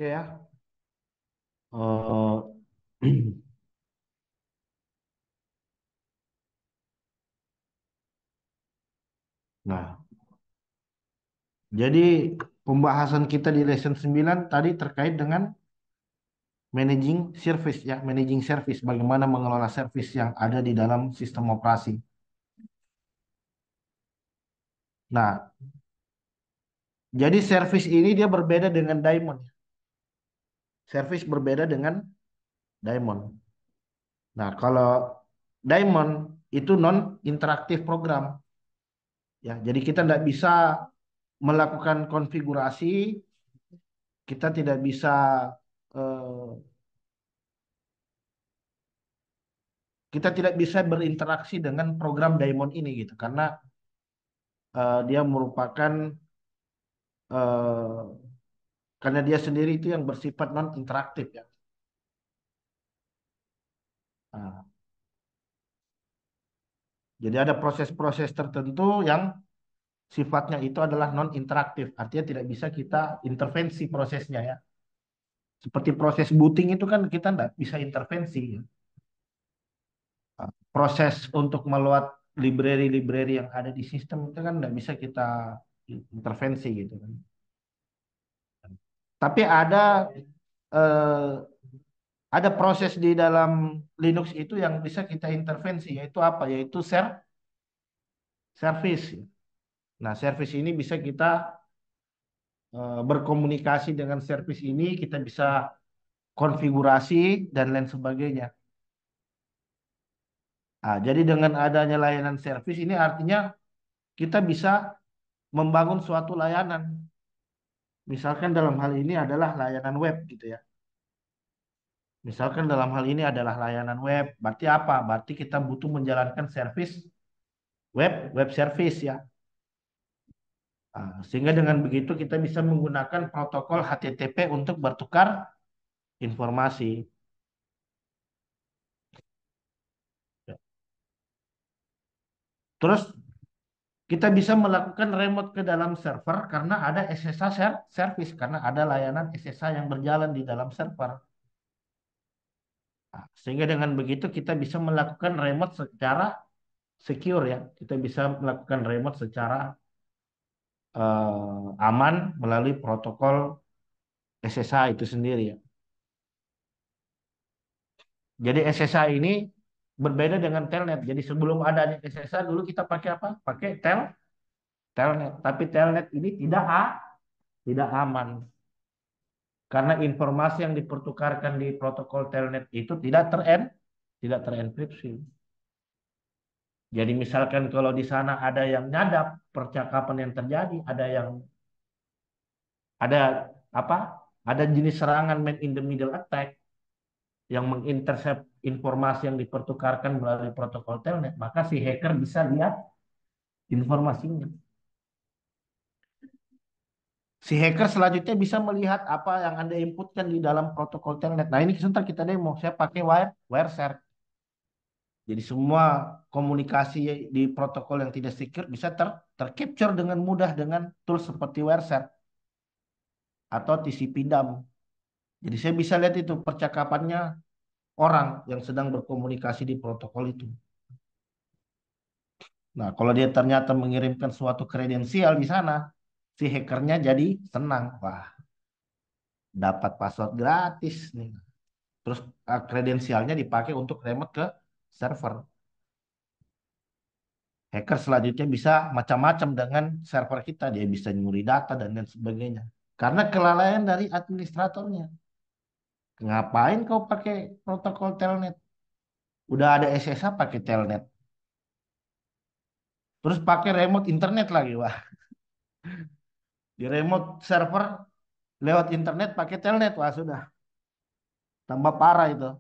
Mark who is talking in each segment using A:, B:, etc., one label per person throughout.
A: Oke ya. Eh, nah, jadi pembahasan kita di lesson 9 tadi terkait dengan managing service ya, managing service, bagaimana mengelola service yang ada di dalam sistem operasi. Nah, jadi service ini dia berbeda dengan daemon. Service berbeda dengan daemon. Nah, kalau daemon itu non interaktif program ya. Jadi kita tidak bisa melakukan konfigurasi, kita tidak bisa eh, berinteraksi dengan program Daemon ini gitu karena dia merupakan eh, karena dia sendiri itu yang bersifat non interaktif ya. Nah, jadi ada proses-proses tertentu yang sifatnya itu adalah non interaktif, artinya tidak bisa kita intervensi prosesnya ya. Seperti proses booting itu kan kita tidak bisa intervensi ya. Nah, proses untuk meload library-library yang ada di sistem itu kan tidak bisa kita intervensi gitu kan. Tapi eh, ada proses di dalam Linux itu yang bisa kita intervensi, yaitu apa? Yaitu service. Nah, service ini bisa kita berkomunikasi dengan service ini, kita bisa konfigurasi dan lain sebagainya. Nah, jadi dengan adanya layanan service ini artinya kita bisa membangun suatu layanan. Misalkan dalam hal ini adalah layanan web gitu ya. Misalkan dalam hal ini adalah layanan web, berarti apa? Berarti kita butuh menjalankan service web service ya. Sehingga dengan begitu kita bisa menggunakan protokol HTTP untuk bertukar informasi. Terus kita bisa melakukan remote ke dalam server karena ada SSH service, karena ada layanan SSH yang berjalan di dalam server. Sehingga dengan begitu kita bisa melakukan remote secara secure ya. Kita bisa melakukan remote secara aman melalui protokol SSH itu sendiri ya. Jadi SSH ini berbeda dengan telnet. Jadi sebelum adanya SSH dulu kita pakai apa? Pakai telnet. Tapi telnet ini tidak aman karena informasi yang dipertukarkan di protokol telnet itu tidak terenkripsi. Jadi misalkan kalau di sana ada yang nyadap percakapan yang terjadi, ada apa? Ada jenis serangan man in the middle attack yang mengintercept informasi yang dipertukarkan melalui protokol telnet, maka si hacker bisa lihat informasinya. Si hacker selanjutnya bisa melihat apa yang Anda inputkan di dalam protokol telnet. Nah, ini sebentar kita demo. Saya pakai WireShare. Jadi semua komunikasi di protokol yang tidak secure bisa tercapture dengan mudah dengan tools seperti WireShare atau TCP dump. Jadi saya bisa lihat itu percakapannya orang yang sedang berkomunikasi di protokol itu. Nah, kalau dia ternyata mengirimkan suatu kredensial di sana, si hackernya jadi senang. Wah, dapat password gratis nih. Terus kredensialnya dipakai untuk remote ke server. Hacker selanjutnya bisa macam-macam dengan server kita. Dia bisa nyuri data dan lain sebagainya. Karena kelalaian dari administratornya. Ngapain kau pakai protokol telnet? Udah ada SSH pakai telnet. Terus pakai remote internet lagi. Wah, di remote server lewat internet pakai telnet. Wah, sudah. Tambah parah itu.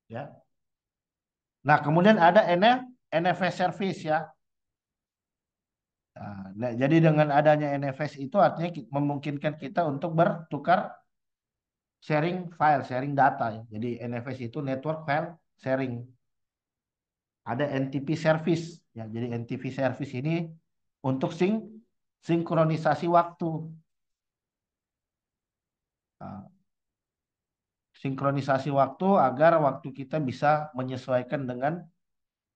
A: Ya. Nah, kemudian ada NFS service ya. Nah, jadi dengan adanya NFS itu artinya memungkinkan kita untuk bertukar sharing file, sharing data ya. Jadi NFS itu network file sharing. Ada NTP service ya. Jadi NTP service ini untuk sinkronisasi waktu. Nah, sinkronisasi waktu agar waktu kita bisa menyesuaikan dengan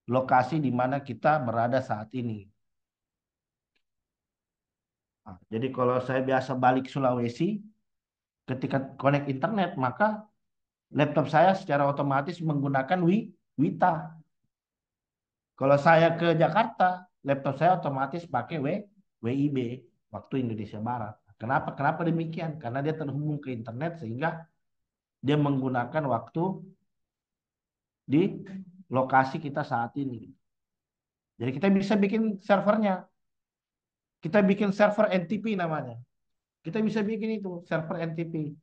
A: lokasi di mana kita berada saat ini. Nah, jadi kalau saya biasa balik Sulawesi, ketika connect internet, maka laptop saya secara otomatis menggunakan Wita. Kalau saya ke Jakarta, laptop saya otomatis pakai WIB, waktu Indonesia Barat. Kenapa? Kenapa demikian? Karena dia terhubung ke internet sehingga dia menggunakan waktu di lokasi kita saat ini. Jadi kita bisa bikin servernya. Kita bikin server NTP namanya. Kita bisa bikin itu, server NTP.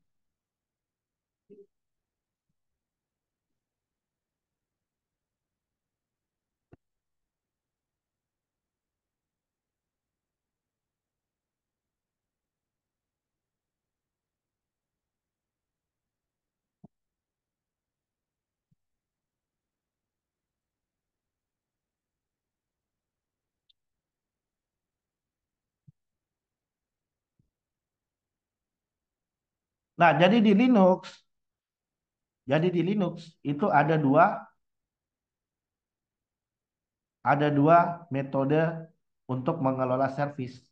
A: Nah, jadi di Linux itu ada dua metode untuk mengelola service.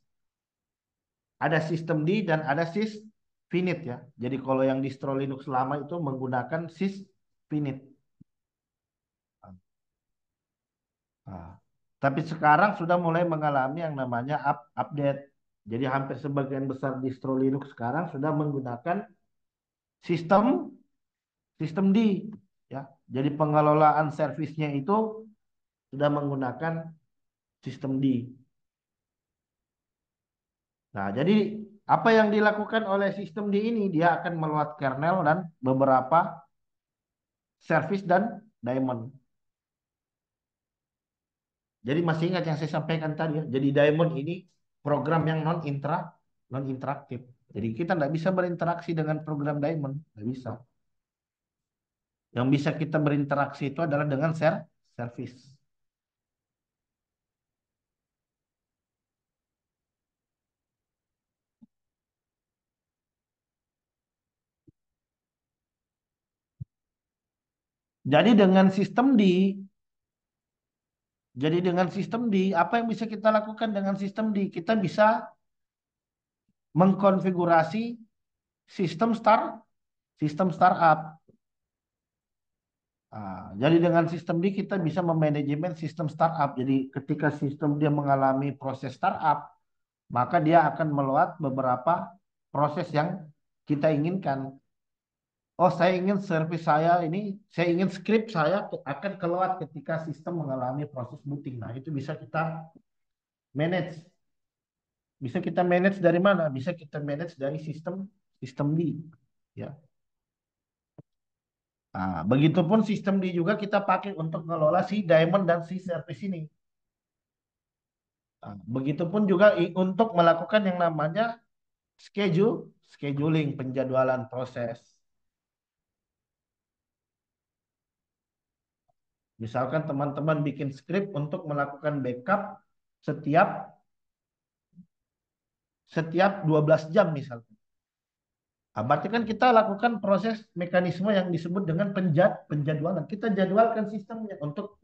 A: Ada sistem D dan ada sysfinit ya. Jadi kalau yang distro Linux lama itu menggunakan sysfinit. Nah, tapi sekarang sudah mulai mengalami yang namanya update. Jadi hampir sebagian besar distro Linux sekarang sudah menggunakan sistem sistem D ya. Jadi pengelolaan servisnya itu sudah menggunakan sistem D. Nah, jadi apa yang dilakukan oleh sistem D ini, dia akan meload kernel dan beberapa service dan daemon. Jadi masih ingat yang saya sampaikan tadi ya. Jadi daemon ini program yang non interaktif. Jadi kita tidak bisa berinteraksi dengan program daemon, tidak bisa. Yang bisa kita berinteraksi itu adalah dengan service. Jadi dengan sistem D, apa yang bisa kita lakukan dengan sistem D? Kita bisa mengkonfigurasi sistem sistem startup. Jadi dengan sistem D kita bisa memanajemen sistem startup. Jadi ketika sistem dia mengalami proses startup, maka dia akan meload beberapa proses yang kita inginkan. Oh, saya ingin service saya ini, saya ingin script saya akan keluar ketika sistem mengalami proses booting. Nah, itu bisa kita manage. Bisa kita manage dari mana? Bisa kita manage dari sistem sistem D. Ya. Nah, begitupun sistem D juga kita pakai untuk mengelola si diamond dan si service ini. Nah, begitupun juga untuk melakukan yang namanya scheduling, penjadwalan proses. Misalkan teman-teman bikin script untuk melakukan backup setiap setiap 12 jam misalkan. Nah, berarti kan kita lakukan proses mekanisme yang disebut dengan penjadwalan. Kita jadwalkan sistemnya untuk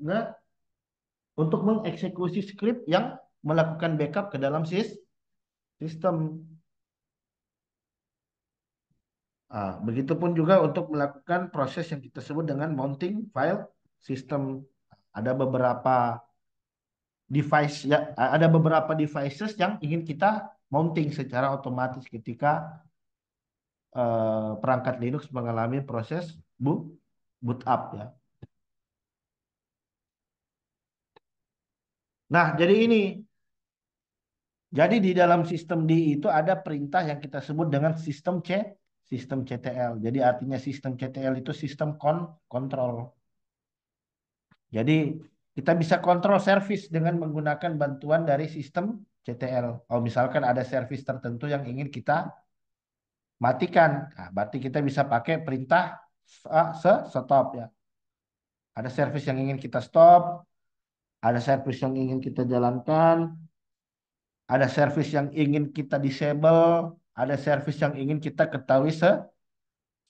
A: mengeksekusi script yang melakukan backup ke dalam sistem. Begitupun juga untuk melakukan proses yang kita sebut dengan mounting file system. Ada beberapa ada beberapa devices yang ingin kita mounting secara otomatis ketika perangkat Linux mengalami proses boot boot up ya. Nah, jadi ini. Jadi di dalam sistem D itu ada perintah yang kita sebut dengan sistem CTL. Jadi artinya sistem CTL itu sistem kontrol. Jadi kita bisa kontrol service dengan menggunakan bantuan dari sistem CTL. Kalau misalkan ada service tertentu yang ingin kita matikan, nah, berarti kita bisa pakai perintah stop ya. Ada service yang ingin kita stop, ada service yang ingin kita jalankan, ada service yang ingin kita disable, ada service yang ingin kita ketahui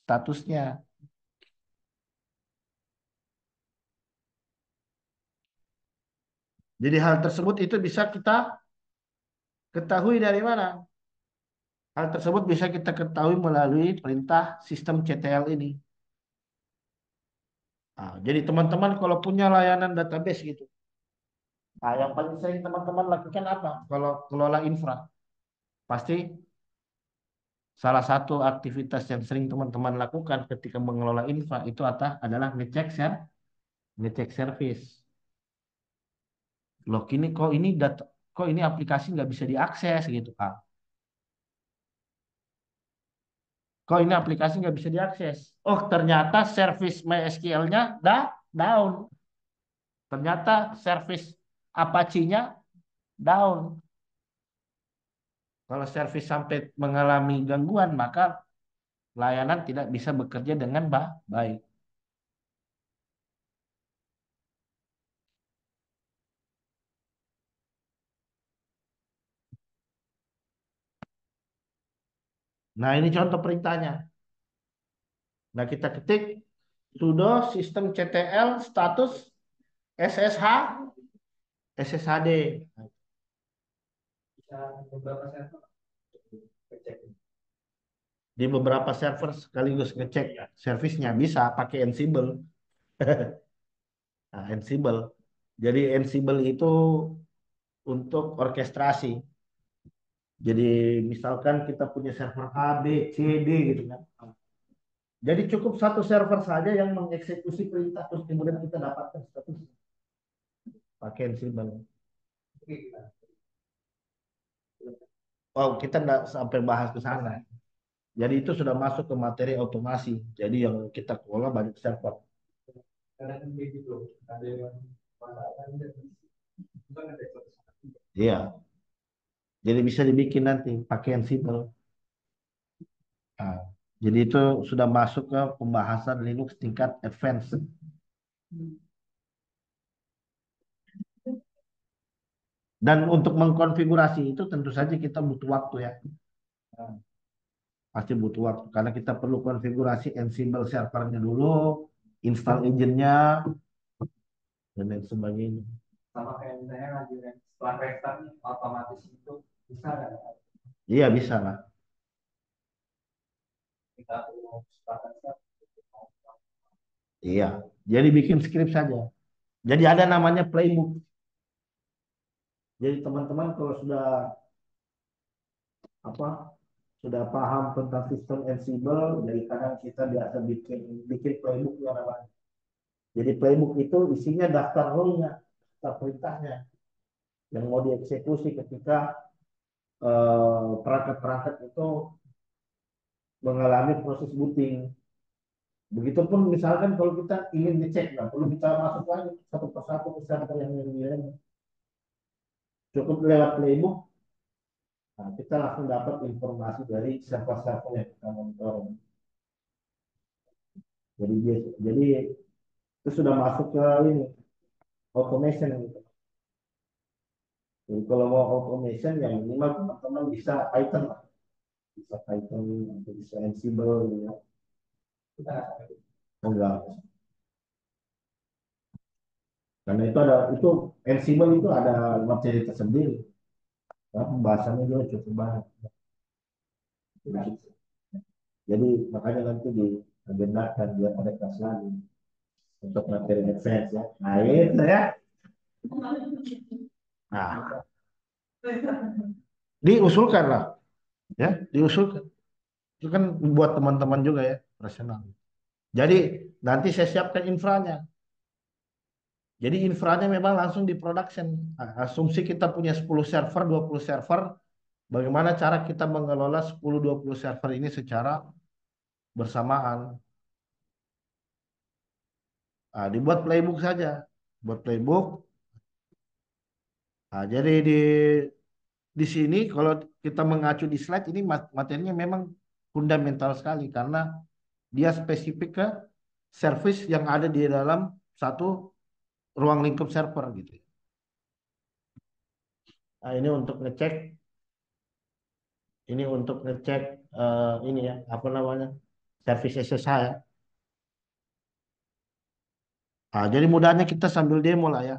A: statusnya. Jadi hal tersebut itu bisa kita ketahui dari mana? Hal tersebut bisa kita ketahui melalui perintah sistem CTL ini. Nah, jadi teman-teman kalau punya layanan database gitu, nah, yang paling sering teman-teman lakukan apa? Kalau kelola infra, pasti salah satu aktivitas yang sering teman-teman lakukan ketika mengelola infra itu adalah ngecek service. Loh, kok ini aplikasi nggak bisa diakses gitu, Kak? Kok ini aplikasi nggak bisa diakses? Oh, ternyata service MySQL-nya down. Ternyata service Apache-nya down. Kalau service sampai mengalami gangguan, maka layanan tidak bisa bekerja dengan baik. Nah, ini contoh perintahnya. Nah, kita ketik sudo systemctl status SSH SSHD. Di beberapa server sekaligus ngecek servisnya bisa pakai Ansible. Nah, Ansible. Jadi Ansible itu untuk orkestrasi. Jadi misalkan kita punya server A, B, C, D gitu kan. Jadi cukup satu server saja yang mengeksekusi perintah terus kemudian kita dapatkan status pakai Ansible. Oh, kita nggak sampai bahas ke sana. Jadi itu sudah masuk ke materi otomasi. Jadi yang kita kelola banyak server. Iya, jadi bisa dibikin nanti pakai Ansible. Nah, jadi itu sudah masuk ke pembahasan Linux tingkat advance. Dan untuk mengkonfigurasi itu tentu saja kita butuh waktu ya. Pasti butuh waktu karena kita perlu konfigurasi Ansible servernya dulu, install engine-nya, dan lain sebagainya.
B: Sama kayak misalnya lagi setelah restart nih, otomatis itu bisa nggak
A: Iya bisa lah.
B: kita perlu start restart.
A: Iya. Jadi bikin script saja. Jadi ada namanya playbook. Jadi teman-teman kalau sudah apa sudah paham tentang sistem Ansible, jadi kadang kita biasa bikin bikin playbook yang namanya. Jadi playbook itu isinya daftar rule-nya, daftar perintahnya yang mau dieksekusi ketika perangkat-perangkat itu mengalami proses booting. Begitupun misalkan kalau kita ingin ngecek, nah perlu kita masuk lagi satu persatu ke server yang lain. Cukup lewat playbook, nah, kita langsung dapat informasi dari server-server yang kita monitor. Jadi itu sudah masuk ke ini automation gitu. Jadi kalau mau automation ya minimal teman-teman bisa Python lah, bisa Python atau bisa Ansible gitu ya. Enggak, karena itu Ansible itu ada materi tersendiri. Ya, pembahasannya juga cukup banyak. Jadi makanya nanti diagendakan biar ada kelas lagi untuk materi advance ya. Nah itu ya. Nah, diusulkan lah ya, diusulkan. Itu kan buat teman-teman juga ya, rasional. Jadi nanti saya siapkan infranya. Jadi infranya memang langsung di production. Nah, asumsi kita punya 10 server, 20 server, bagaimana cara kita mengelola 10-20 server ini secara bersamaan. Nah, dibuat playbook saja. Buat playbook. Nah, jadi di sini kalau kita mengacu di slide ini materinya memang fundamental sekali karena dia spesifik ke service yang ada di dalam satu ruang lingkup server gitu. Nah, ini untuk ngecek ini ya, apa namanya? servis SSH ya. Ah, jadi mudahnya kita sambil demo lah ya.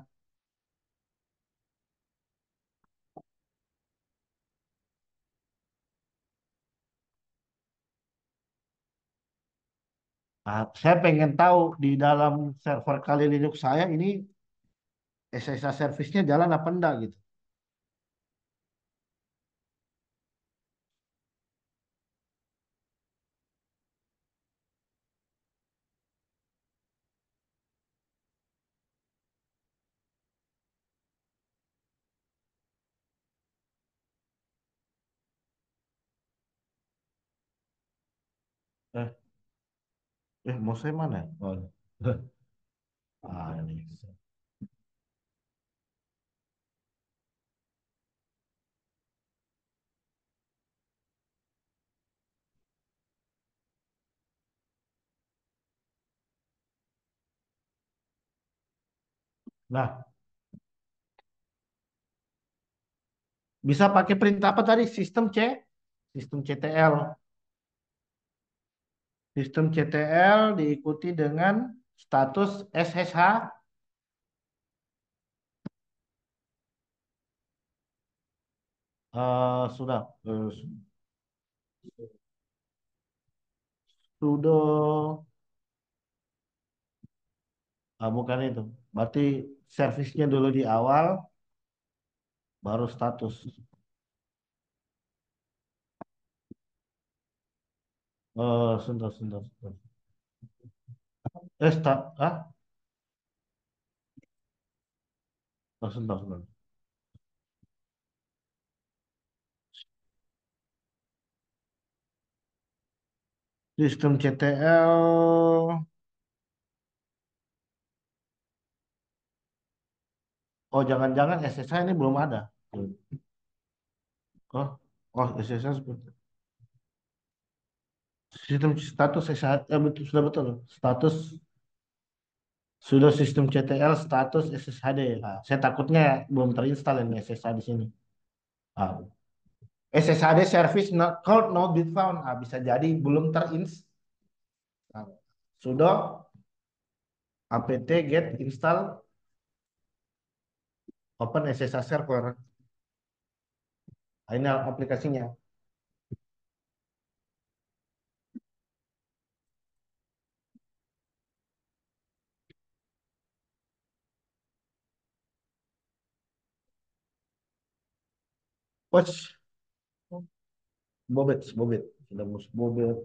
A: Ah, saya pengen tahu di dalam server Kali Linux saya ini SSH servisnya jalan apa enggak gitu. Eh, mau saya mana? Oh. Ah, ini. Nah, bisa pakai perintah apa tadi? Sistem CTL. Sistem CTL diikuti dengan status SSH. Sudah. Sudo. Bukan itu. Berarti servisnya dulu di awal, baru status. Sebentar, sebentar, sebentar. Ah? Sebentar, sebentar. Sistem CTL. Oh, jangan-jangan SSH ini belum ada. Oh, SSH sistem status SSH, betul, sudah betul. Status sudah sistem CTL status SSHD. Nah, saya takutnya belum terinstall ini SSH di sini. Ah, SSHD service not called not been found. Bisa jadi belum terinstall. Sudo apt get install open SSH server. Ini aplikasinya. Watch Bobet sudah mus Bobet.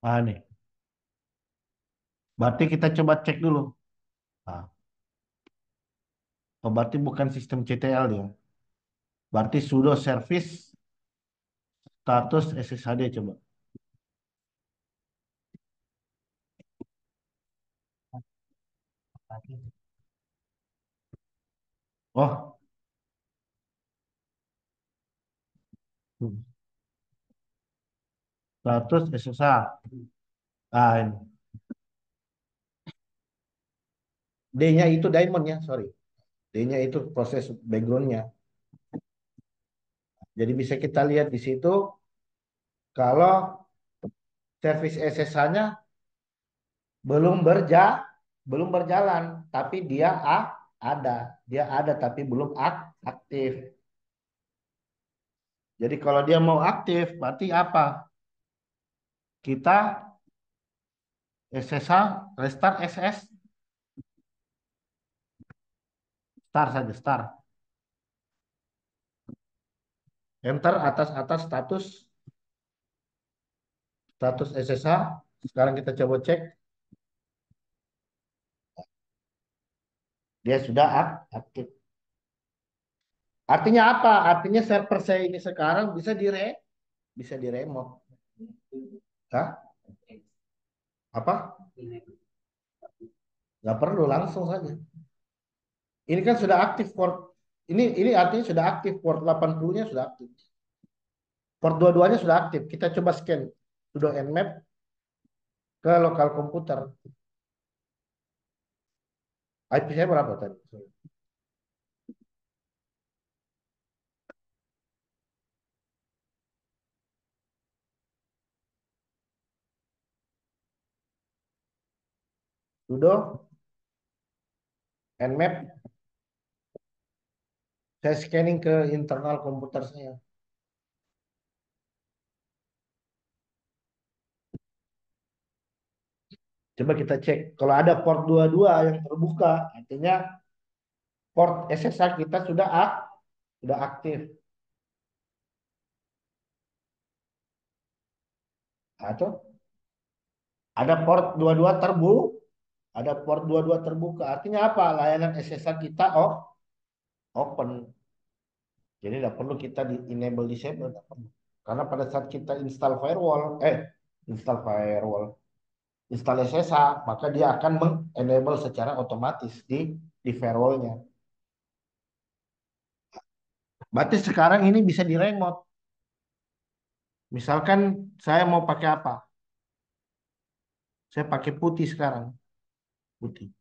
A: Nih. Berarti kita coba cek dulu. Ah, berarti bukan sistem CTL dia. Berarti sudo service status SSHD coba. Oh, status SSH. Ini. D-nya itu diamond ya, sorry. D-nya itu proses backgroundnya. Jadi bisa kita lihat di situ kalau service SSH-nya belum berja belum berjalan, tapi dia ada, dia ada tapi belum aktif. Jadi kalau dia mau aktif, berarti apa? Kita SSH restart SS start saja start. Enter atas atas status. Status SSH. Sekarang kita coba cek. Dia sudah aktif. Artinya apa? Artinya server saya ini sekarang bisa di remote. Hah? Apa? Nggak perlu langsung saja. Ini kan sudah aktif port. Ini artinya sudah aktif port 80-nya sudah aktif. Port dua-duanya sudah aktif. Kita coba scan sudo nmap ke lokal komputer. IP saya berapa tadi? Sudo nmap. Saya scanning ke internal komputer saya. Coba kita cek. Kalau ada port 22 yang terbuka, artinya port SSH kita sudah aktif. Atau ada port 22 ada port 22 terbuka. Artinya apa? Layanan SSH kita open. Jadi tidak perlu kita di enable disable. Tidak perlu. Karena pada saat kita install SSH, maka dia akan mengenable secara otomatis di firewallnya. Berarti sekarang ini bisa di remote. Misalkan saya mau pakai apa? Saya pakai putih sekarang. Putih.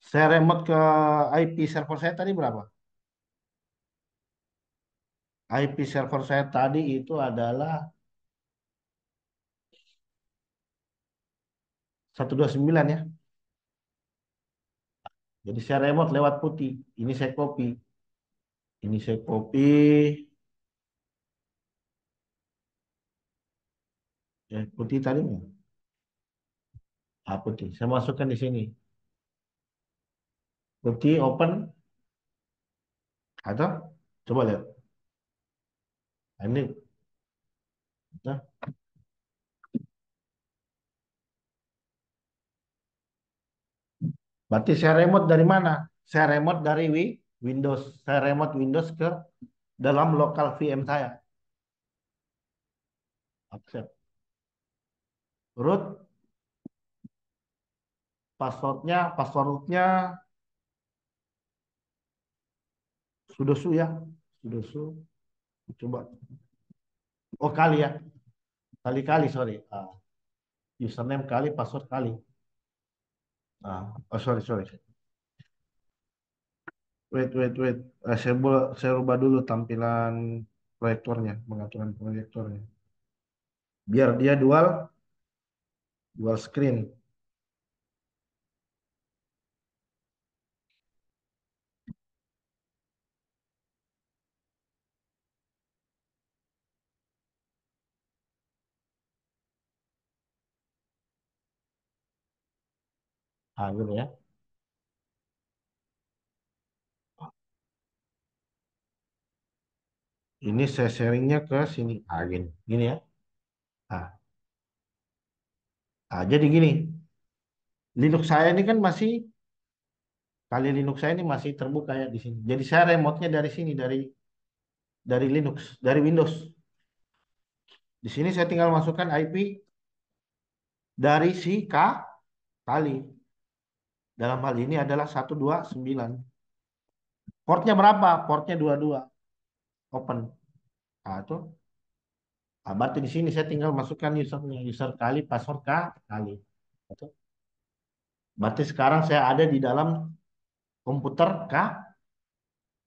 A: Saya remote ke IP server saya tadi berapa? IP server saya tadi itu adalah 129 ya. Jadi saya remote lewat putih. Ini saya copy. Ini saya copy. Putih tadi nggak? Putih. Saya masukkan di sini. Putih open. Atau coba lihat. Ini. Nah, berarti saya remote dari mana? Saya remote dari Windows. Saya remote Windows ke dalam lokal VM saya. Accept. Root. Passwordnya sudosu ya. Sudosu. Coba. Oh kali ya. Kali-kali sorry. Username kali, password kali. Oh sorry sorry. Wait. Saya rubah dulu tampilan proyektornya, pengaturan proyektornya. Biar dia dual screen. Gitu ya. Ini saya sharingnya ke sini. Gini. Gini ya. Ah, jadi gini. Linux saya ini kan kali Linux saya ini masih terbuka ya di sini. Jadi saya remote-nya dari sini, dari Linux, dari Windows. Di sini saya tinggal masukkan IP dari si kali. Dalam hal ini adalah 129. Portnya berapa? Portnya 22. Open. Tuh. Berarti di sini saya tinggal masukkan usernya. User kali, password kali. Tuh. Berarti sekarang saya ada di dalam komputer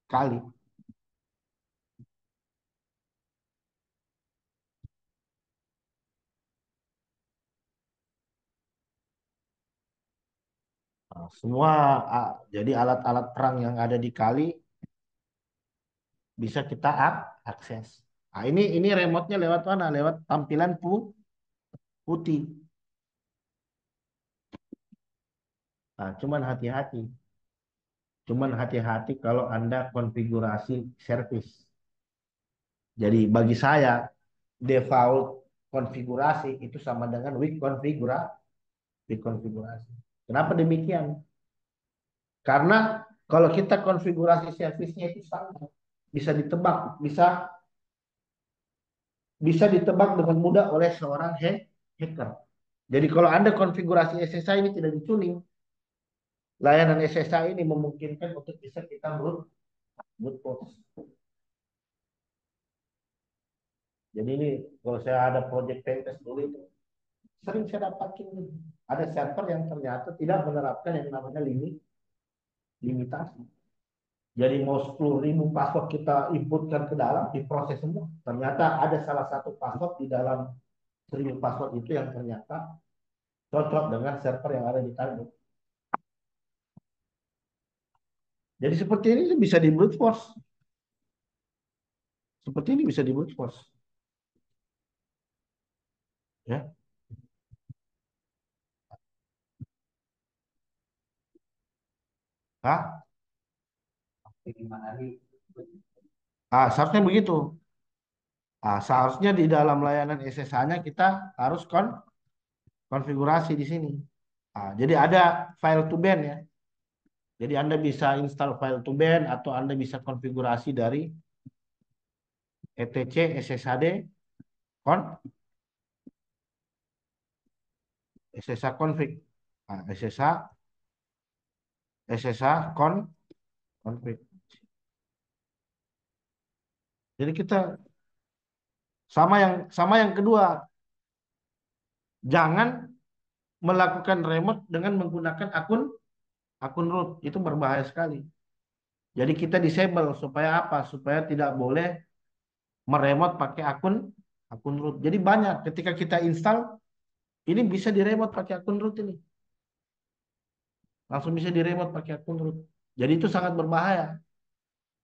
A: kali. Semua jadi alat-alat perang yang ada di kali bisa kita akses. Ini remote-nya lewat mana? Lewat tampilan putih. Cuman hati-hati. Cuman hati-hati kalau Anda konfigurasi service. Jadi bagi saya default konfigurasi itu sama dengan weak konfigurasi. Kenapa demikian? Karena kalau kita konfigurasi servisnya itu sama, bisa ditebak, bisa bisa ditebak dengan mudah oleh seorang hacker. Jadi kalau Anda konfigurasi SSH ini tidak dituning, layanan SSH ini memungkinkan untuk bisa kita brute force. Jadi ini kalau saya ada project pentest dulu itu sering saya dapatin ada server yang ternyata tidak menerapkan yang namanya limitasi. Jadi mau 10.000 password kita inputkan ke dalam, diproses semua. Ternyata ada salah satu password di dalam 1.000 password itu yang ternyata cocok dengan server yang ada di target. Jadi seperti ini bisa di brute force. Seperti ini bisa di brute force. Ya. Hah?
B: Gimana nih?
A: Seharusnya begitu. Seharusnya di dalam layanan SSH-nya kita harus konfigurasi di sini. Jadi ada file to ban ya. Jadi Anda bisa install file to ban atau Anda bisa konfigurasi dari etc sshd con ssh config. Ssh config. Jadi kita sama yang kedua, jangan melakukan remote dengan menggunakan akun akun root, itu berbahaya sekali. Jadi kita disable supaya apa? Supaya tidak boleh meremote pakai akun akun root. Jadi banyak ketika kita install ini bisa diremote pakai akun root ini. Langsung bisa diremote pakai akun root. Jadi itu sangat berbahaya.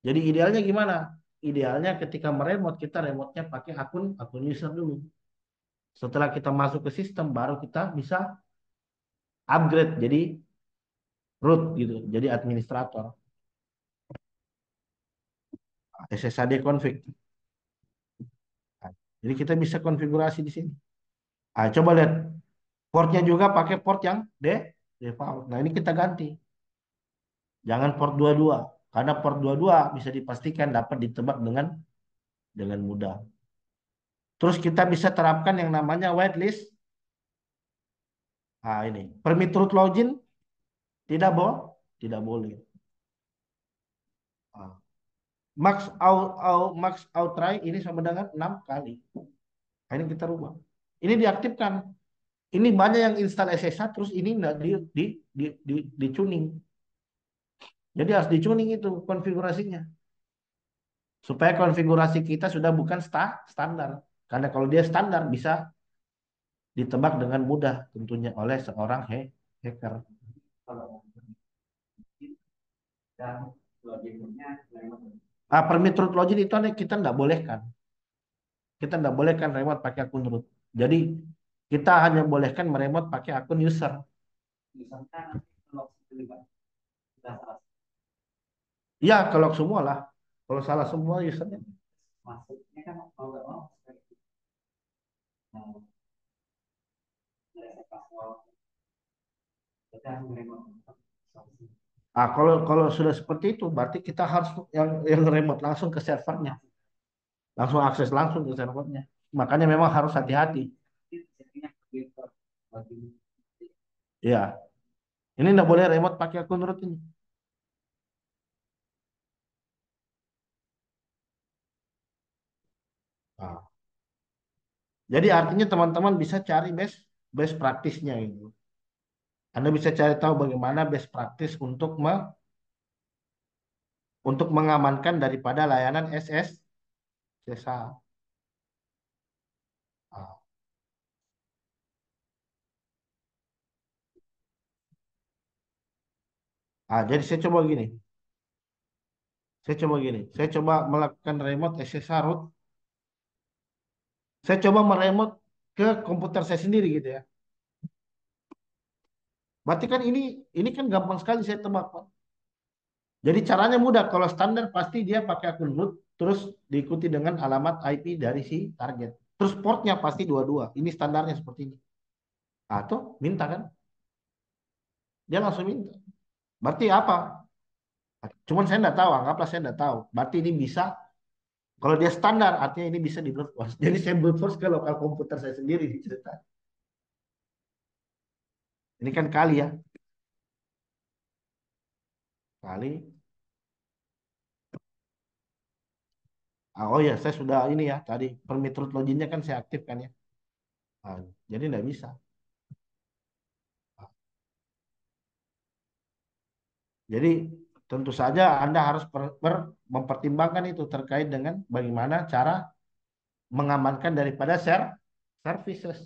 A: Jadi idealnya gimana? Idealnya ketika meremote kita remote-nya pakai akun akun user dulu. Setelah kita masuk ke sistem baru kita bisa upgrade jadi root gitu, jadi administrator. SSH config. Jadi kita bisa konfigurasi di sini. Coba lihat portnya juga pakai port yang default. Nah ini kita ganti. Jangan port 22. Karena port 22 bisa dipastikan dapat ditebak dengan mudah. Terus kita bisa terapkan yang namanya whitelist. Ini permit root login tidak boleh. Ah, max out try ini sama dengan 6 kali. Ini kita rubah. Ini diaktifkan. Ini banyak yang install SSH terus ini nggak di tuning. Jadi harus dicuning itu konfigurasinya. Supaya konfigurasi kita sudah bukan standar. Karena kalau dia standar bisa ditebak dengan mudah tentunya oleh seorang hacker.
B: Kalau dan loginnya
A: Permit root login itu kita nggak bolehkan. Kita nggak bolehkan remote pakai akun root. Jadi kita hanya bolehkan meremote pakai akun user.
B: misalkan kalau terlibat kita salah
A: Ya, kalau semua lah. Kalau salah semua usernya.
B: masuknya kan mau nggak mau mau password kita harus menerima sanksi.
A: Kalau sudah seperti itu, berarti kita harus yang remote langsung ke servernya, langsung akses langsung ke servernya. Makanya memang harus hati-hati.
B: Settingnya gitu bagi
A: Ya, ini nggak boleh remote pakai akun root ini. Nah, jadi artinya teman-teman bisa cari best best practice-nya itu. Anda bisa cari tahu bagaimana best practice untuk mengamankan daripada layanan SSH. Ah, jadi saya coba melakukan remote SSH root. Saya coba meremote ke komputer saya sendiri gitu ya. Berarti kan ini kan gampang sekali saya tebak, Pak. Jadi caranya mudah. Kalau standar pasti dia pakai akun root terus diikuti dengan alamat IP dari si target. Terus portnya pasti dua-dua. Ini standarnya seperti ini. Atau minta kan? Dia langsung minta. Berarti apa? Cuman saya nggak tahu. Anggaplah saya nggak tahu. Berarti ini bisa. Kalau dia standar, artinya ini bisa di brute force. Jadi saya brute force ke lokal komputer saya sendiri di cerita. Ini kan kali ya. Kali. Oh ya, saya sudah ini ya. Tadi permit root loginnya kan saya aktifkan ya. Ah, jadi nggak bisa. Jadi tentu saja Anda harus mempertimbangkan itu terkait dengan bagaimana cara mengamankan daripada services.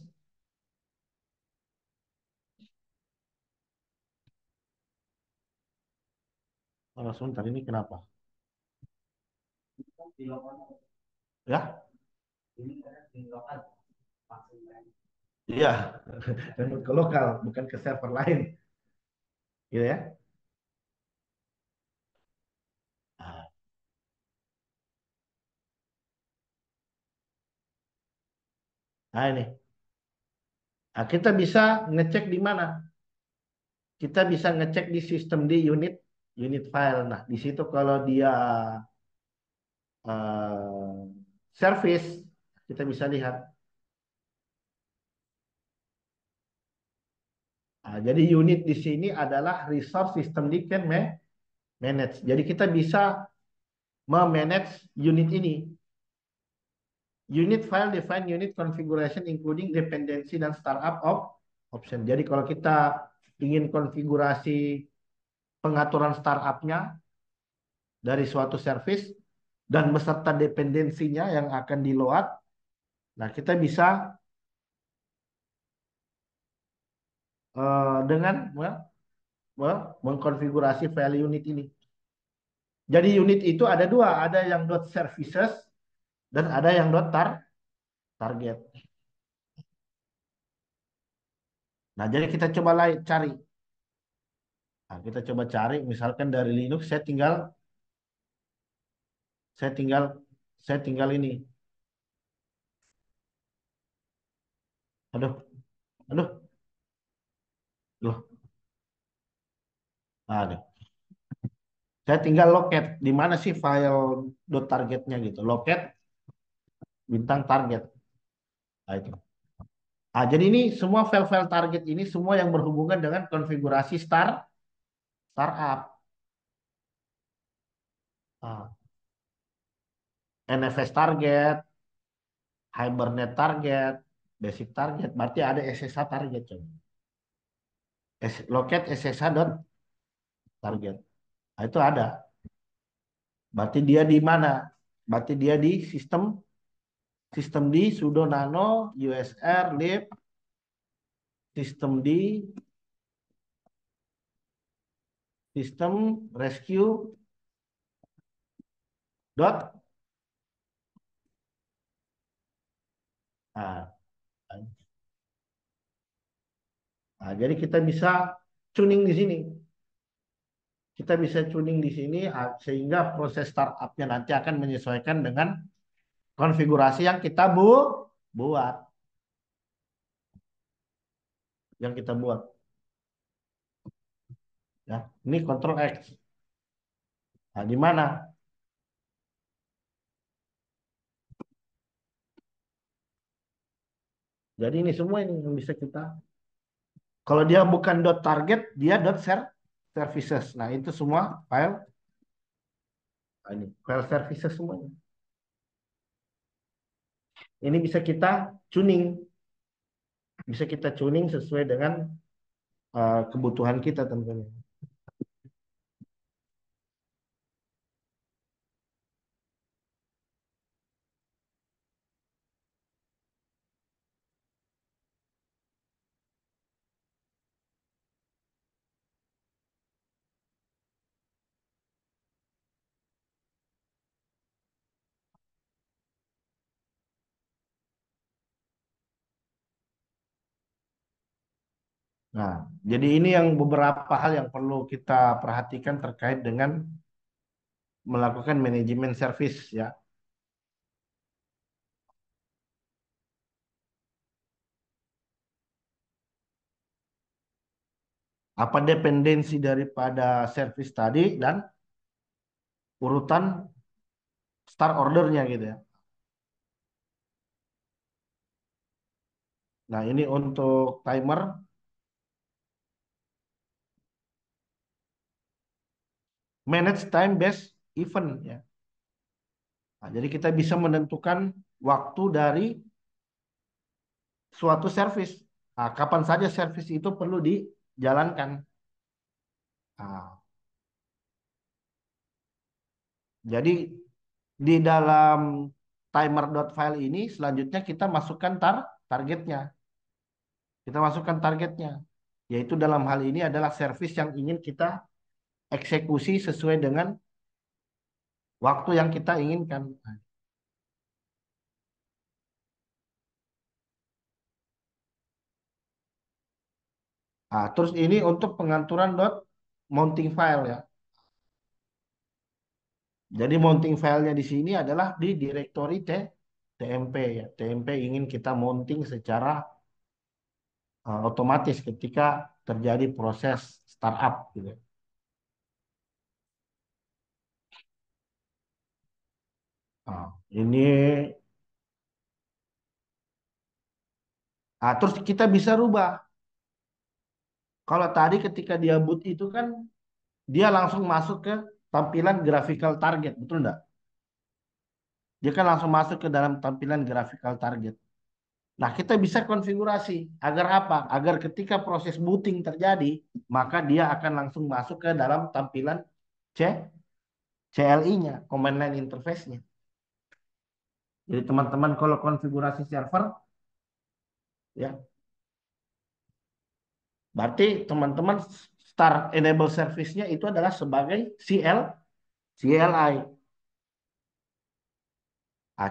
A: Oh, sebentar ini kenapa?
B: Di lokal
A: Ya,
B: ini karena di lokal maksudnya.
A: iya. Remote ke lokal, bukan ke server lain. Gitu ya. Nah, nah ini. Nah, kita bisa ngecek di mana? Kita bisa ngecek di sistem di unit file. Nah, di situ kalau dia service, kita bisa lihat. Nah, jadi unit di sini adalah resource system di can manage. Jadi kita bisa memanage unit ini. Unit file define unit configuration including dependency dan startup option. Jadi kalau kita ingin konfigurasi pengaturan startupnya dari suatu service dan beserta dependensinya yang akan di load, nah kita bisa dengan mengkonfigurasi file unit ini. Jadi unit itu ada dua, ada yang .services dan ada yang target. Nah, jadi kita coba cari. Nah, kita coba cari, misalkan dari Linux, saya tinggal, saya tinggal ini. Aduh, aduh, loh, aduh. Saya tinggal loket di mana sih file .targetnya gitu. Loket bintang target. Nah, itu. Ah, jadi ini semua file-file target ini semua yang berhubungan dengan konfigurasi startup. Ah, NFS target, Hibernate target, Basic target. Berarti ada SSH target coba. Loket SSH dot target. Nah, itu ada. Berarti dia di mana? Berarti dia di sistem di sudo nano usr lib sistem di sistem rescue dot. Nah, nah, jadi kita bisa tuning di sini. Kita bisa tuning di sini sehingga proses startupnya nanti akan menyesuaikan dengan konfigurasi yang kita buat, yang kita buat. Ya, ini Ctrl X. Nah, di mana? Jadi ini semua ini yang bisa kita. Kalau dia bukan .target, dia .services. Nah, itu semua file. Nah, ini file services semuanya. Ini bisa kita tuning, bisa kita tuning sesuai dengan kebutuhan kita tentunya. Nah, jadi ini yang beberapa hal yang perlu kita perhatikan terkait dengan melakukan manajemen service ya. apa dependensi daripada service tadi dan urutan start ordernya gitu ya. Nah, ini untuk timer manage time based event ya. Nah, jadi kita bisa menentukan waktu dari suatu service. Nah, kapan saja service itu perlu dijalankan. Nah, jadi di dalam timer.file ini selanjutnya kita masukkan targetnya. Kita masukkan targetnya. Yaitu dalam hal ini adalah service yang ingin kita eksekusi sesuai dengan waktu yang kita inginkan. Nah, terus ini untuk pengaturan mounting file ya. Jadi mounting filenya di sini adalah di directory TMP ya. TMP ingin kita mounting secara otomatis ketika terjadi proses startup gitu. Nah, ini terus kita bisa rubah. Kalau tadi ketika dia boot itu kan dia langsung masuk ke tampilan graphical target, betul enggak? Dia kan langsung masuk ke dalam tampilan graphical target. Nah, kita bisa konfigurasi agar apa? Agar ketika proses booting terjadi, maka dia akan langsung masuk ke dalam tampilan C CLI-nya, command line interface-nya. Jadi teman-teman kalau konfigurasi server, ya berarti teman-teman start enable service-nya itu adalah sebagai CLI.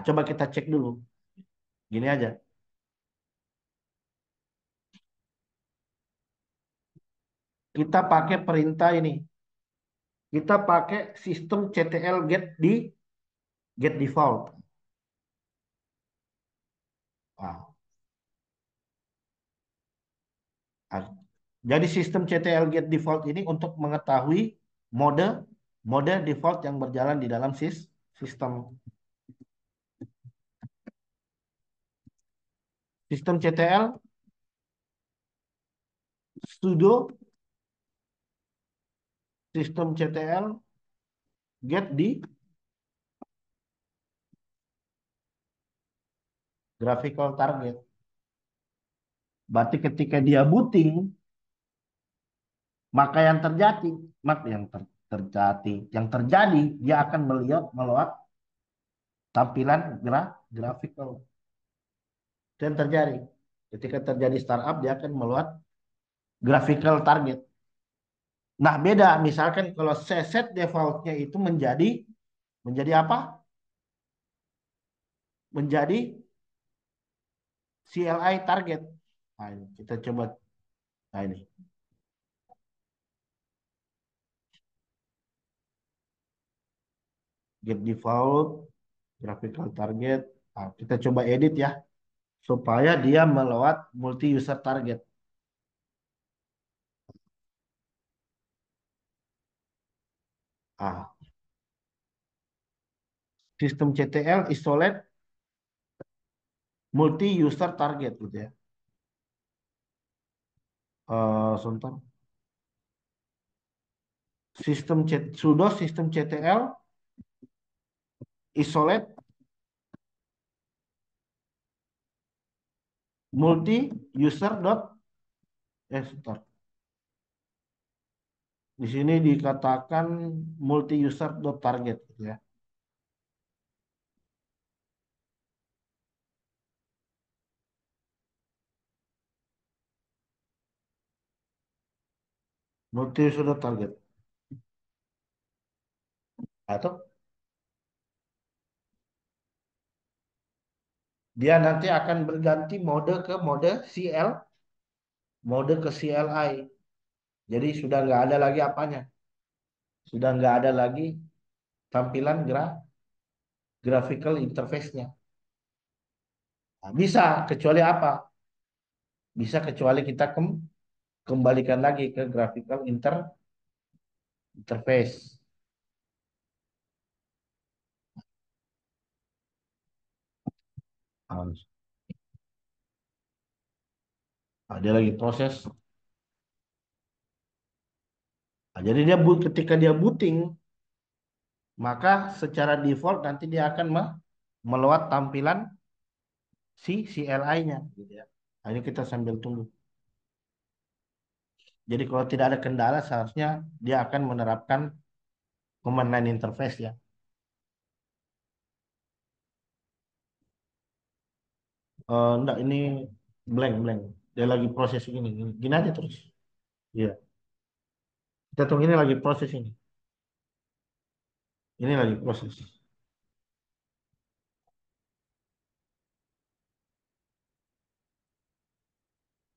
A: Coba kita cek dulu. Gini aja. Kita pakai perintah ini. Kita pakai sistem CTL get default. Nah, ah, jadi sistem CTL get default ini untuk mengetahui mode mode default yang berjalan di dalam sistem. Sistem CTL sudo sistem CTL get di graphical target. Berarti ketika dia booting, maka yang terjadi, yang terjadi dia akan melihat melewat tampilan graphical. Itu yang terjadi. Ketika terjadi startup, dia akan melewat graphical target. Nah, beda. Misalkan kalau set defaultnya itu menjadi apa? Menjadi CLI target. Nah, ini kita coba. Nah, ini get default graphical target. Nah, kita coba edit ya supaya dia melewat multi user target. Ah, sistem CTL isolate multi user target gitu ya. Sebentar. Sudo sistem CTL isolate multi user sebentar. Di sini dikatakan multi user target gitu ya. Multi user target. Atau dia nanti akan berganti mode ke CLI. Jadi sudah nggak ada lagi apanya. Sudah nggak ada lagi tampilan graphical interface-nya. Nah, bisa kecuali apa? Bisa kecuali kita kembalikan lagi ke graphical interface. Nah, dia lagi proses. Nah, jadi ketika dia booting, maka secara default nanti dia akan meluat tampilan si CLI-nya, gitu ya. Nah, ini kita sambil tunggu. Jadi kalau tidak ada kendala, seharusnya dia akan menerapkan command line interface ya. Enggak, ini blank blank. Dia lagi proses gini, gini, gini aja terus. Iya, kita tunggu ini lagi proses ini. Ini lagi proses.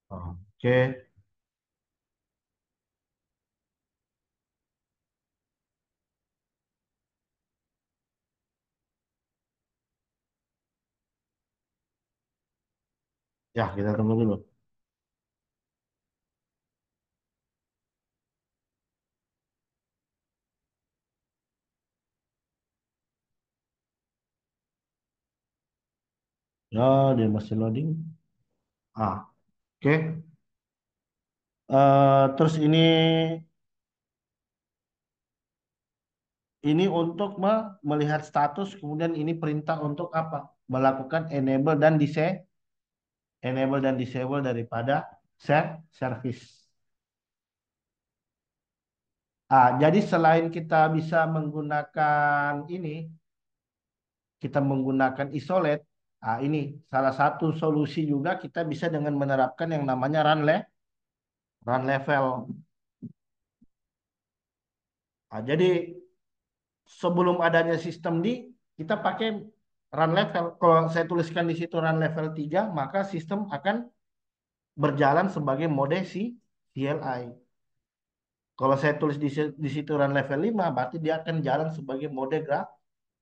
A: Oke, ya kita tunggu dulu. Ya, dia masih loading. Oke. Terus ini untuk melihat status, kemudian ini perintah untuk apa? Melakukan enable dan disable daripada service. Jadi selain kita bisa menggunakan ini, kita menggunakan isolate. Ini salah satu solusi juga kita bisa dengan menerapkan yang namanya run level. Jadi sebelum adanya sistem kita pakai run level. Kalau saya tuliskan di situ run level 3, maka sistem akan berjalan sebagai mode CLI. Kalau saya tulis di situ run level 5, berarti dia akan jalan sebagai mode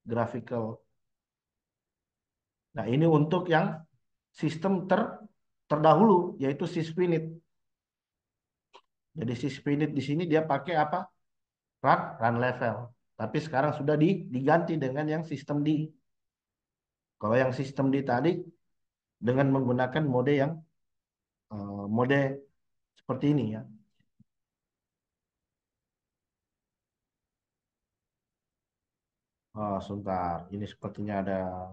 A: graphical. Nah, ini untuk yang sistem terdahulu, yaitu sysfinit. Jadi sysfinit di sini dia pakai apa? Run level. Tapi sekarang sudah diganti dengan yang sistem di. Kalau yang sistem di tadi dengan menggunakan mode seperti ini ya. Sebentar, ini sepertinya ada,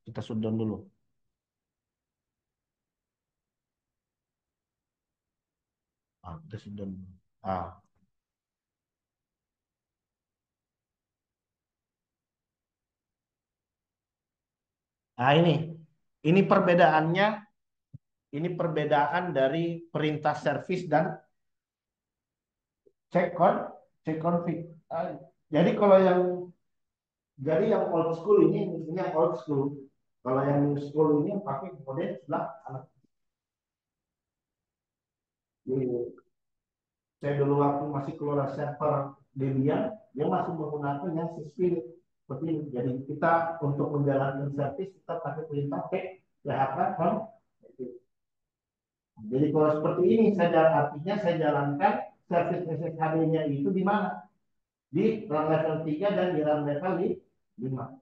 A: kita shutdown dulu. Kita shutdown dulu. Ah, ini perbedaannya, ini perbedaan dari perintah service dan check con, check config. Ah, jadi kalau yang old school ini yang old school. Kalau yang new school ini yang pakai mode sebelah kanan. Jadi, saya dulu waktu masih keluar server Debian, dia masih menggunakan yang sysvinet seperti ini. Jadi kita untuk menjalankan service kita pakai perintah php from. Jadi kalau seperti ini artinya saya jalankan service SSHD-nya itu di mana? Di run level 3 dan di run level 5.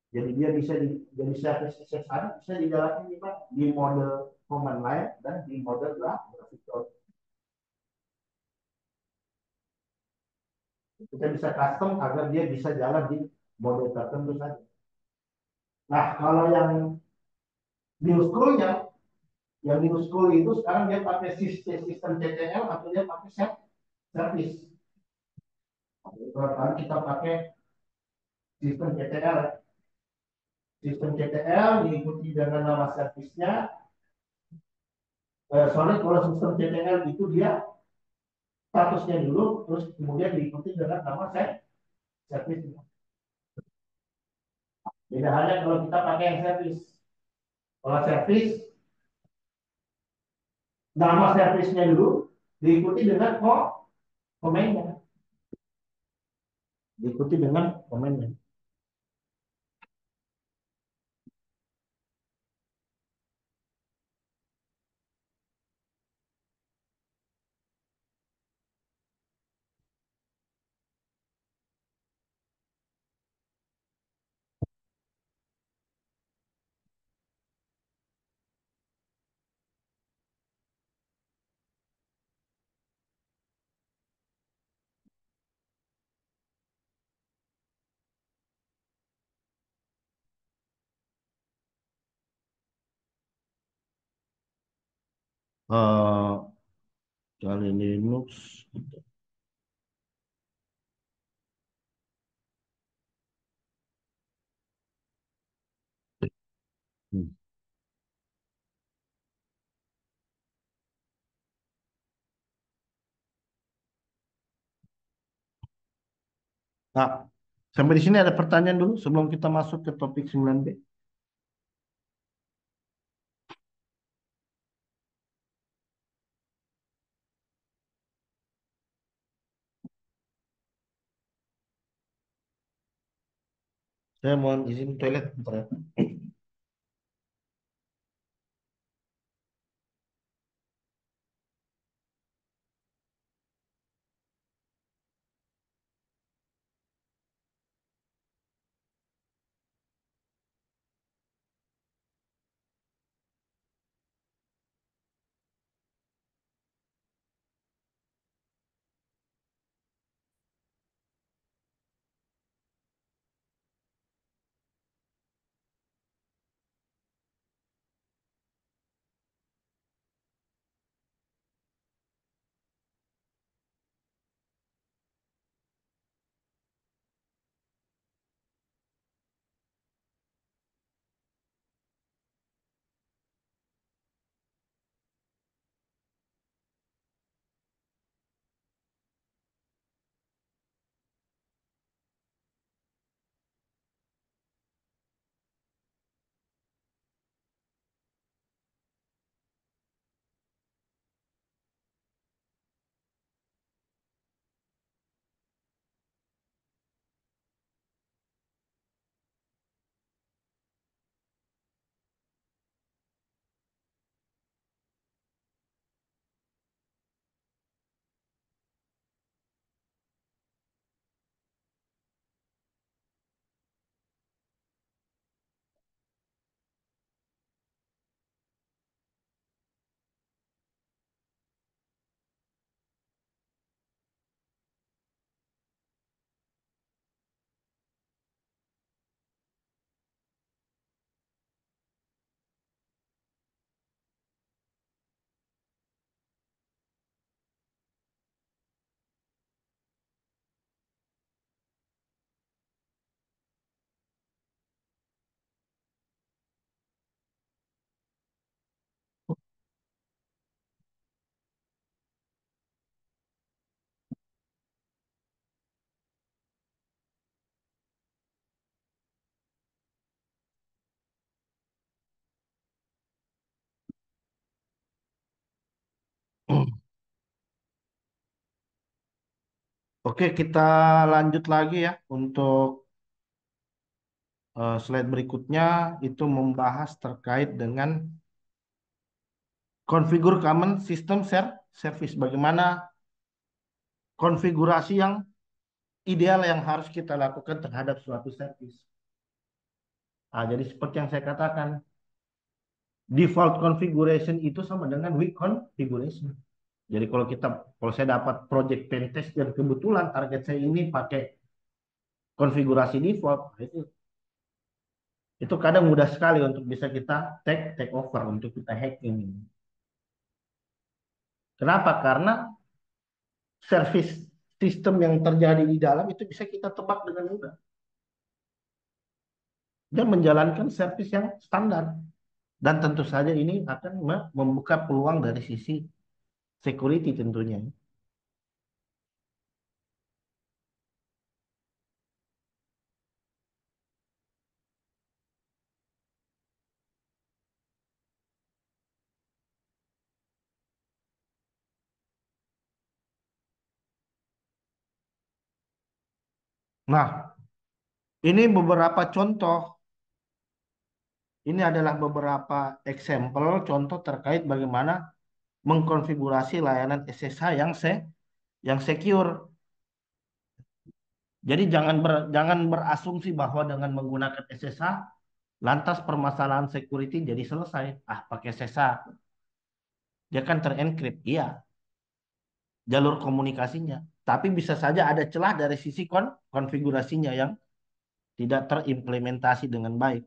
A: Jadi dia bisa jadi service SSHD bisa dijalankan di mode command line dan di mode graphical. Kita bisa custom agar dia bisa jalan di mode tertentu saja. Nah, kalau new school-nya, yang new school itu sekarang dia pakai sistem CTL atau dia pakai service. Kalau kita pakai sistem CTL, sistem CTL diikuti dengan nama servisnya. Soalnya kalau sistem CTL itu dia statusnya dulu, terus kemudian diikuti dengan nama servisnya. Beda halnya kalau kita pakai yang servis. Kalau servis, nama servisnya dulu diikuti dengan komennya. Diikuti dengan komennya. eh Kali Linux. Hmm. Nah, sampai di sini ada pertanyaan dulu sebelum kita masuk ke topik 9B. Saya mohon izin toilet bentar ya. Oke, kita lanjut lagi ya untuk slide berikutnya itu membahas terkait dengan konfigur common system service. Bagaimana konfigurasi yang ideal yang harus kita lakukan terhadap suatu service. Nah, jadi seperti yang saya katakan, default configuration itu sama dengan weak configuration. Jadi kalau saya dapat project pentest dan kebetulan target saya ini pakai konfigurasi default, nah itu kadang mudah sekali untuk bisa kita take over untuk kita hacking. Kenapa? Karena service sistem yang terjadi di dalam itu bisa kita tebak dengan mudah. Dia menjalankan service yang standar. Dan tentu saja ini akan membuka peluang dari sisi security tentunya. Nah, ini beberapa contoh. Ini adalah beberapa example contoh terkait bagaimana mengkonfigurasi layanan SSH yang secure. Jadi jangan berasumsi bahwa dengan menggunakan SSH lantas permasalahan security jadi selesai. Ah, pakai SSH dia kan terencrypt. Iya, jalur komunikasinya. Tapi bisa saja ada celah dari sisi konfigurasinya yang tidak terimplementasi dengan baik.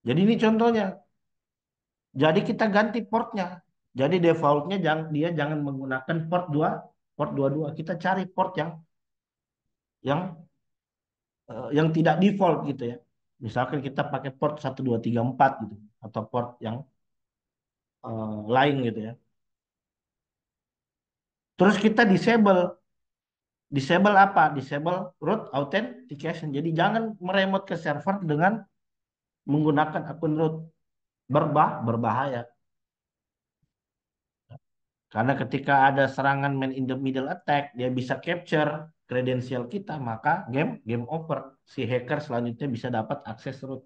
A: Jadi ini contohnya. Jadi kita ganti portnya. Jadi defaultnya dia jangan menggunakan port 22. Kita cari port yang tidak default gitu ya. Misalkan kita pakai port 1234 gitu atau port yang lain gitu ya. Terus kita disable. Disable apa? Disable root authentication. Jadi jangan meremote ke server dengan menggunakan akun root. Berbahaya. Karena ketika ada serangan man in the middle attack, dia bisa capture kredensial kita, maka game over. Si hacker selanjutnya bisa dapat akses root.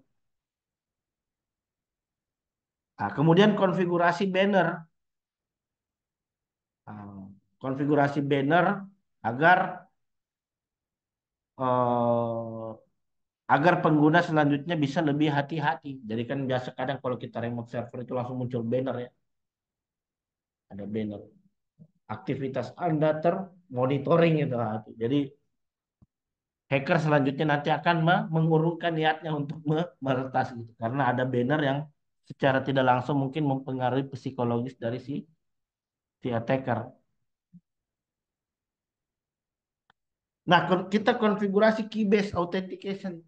A: Nah, kemudian konfigurasi banner. Nah, konfigurasi banner agar eh, agar pengguna selanjutnya bisa lebih hati-hati. Jadi kan biasa kadang kalau kita remote server itu langsung muncul banner ya, ada banner. Aktivitas Anda termonitoring itu. Nah, jadi hacker selanjutnya nanti akan mengurungkan niatnya untuk meretas gitu. Karena ada banner yang secara tidak langsung mungkin mempengaruhi psikologis dari si attacker. Nah, kita konfigurasi key based authentication.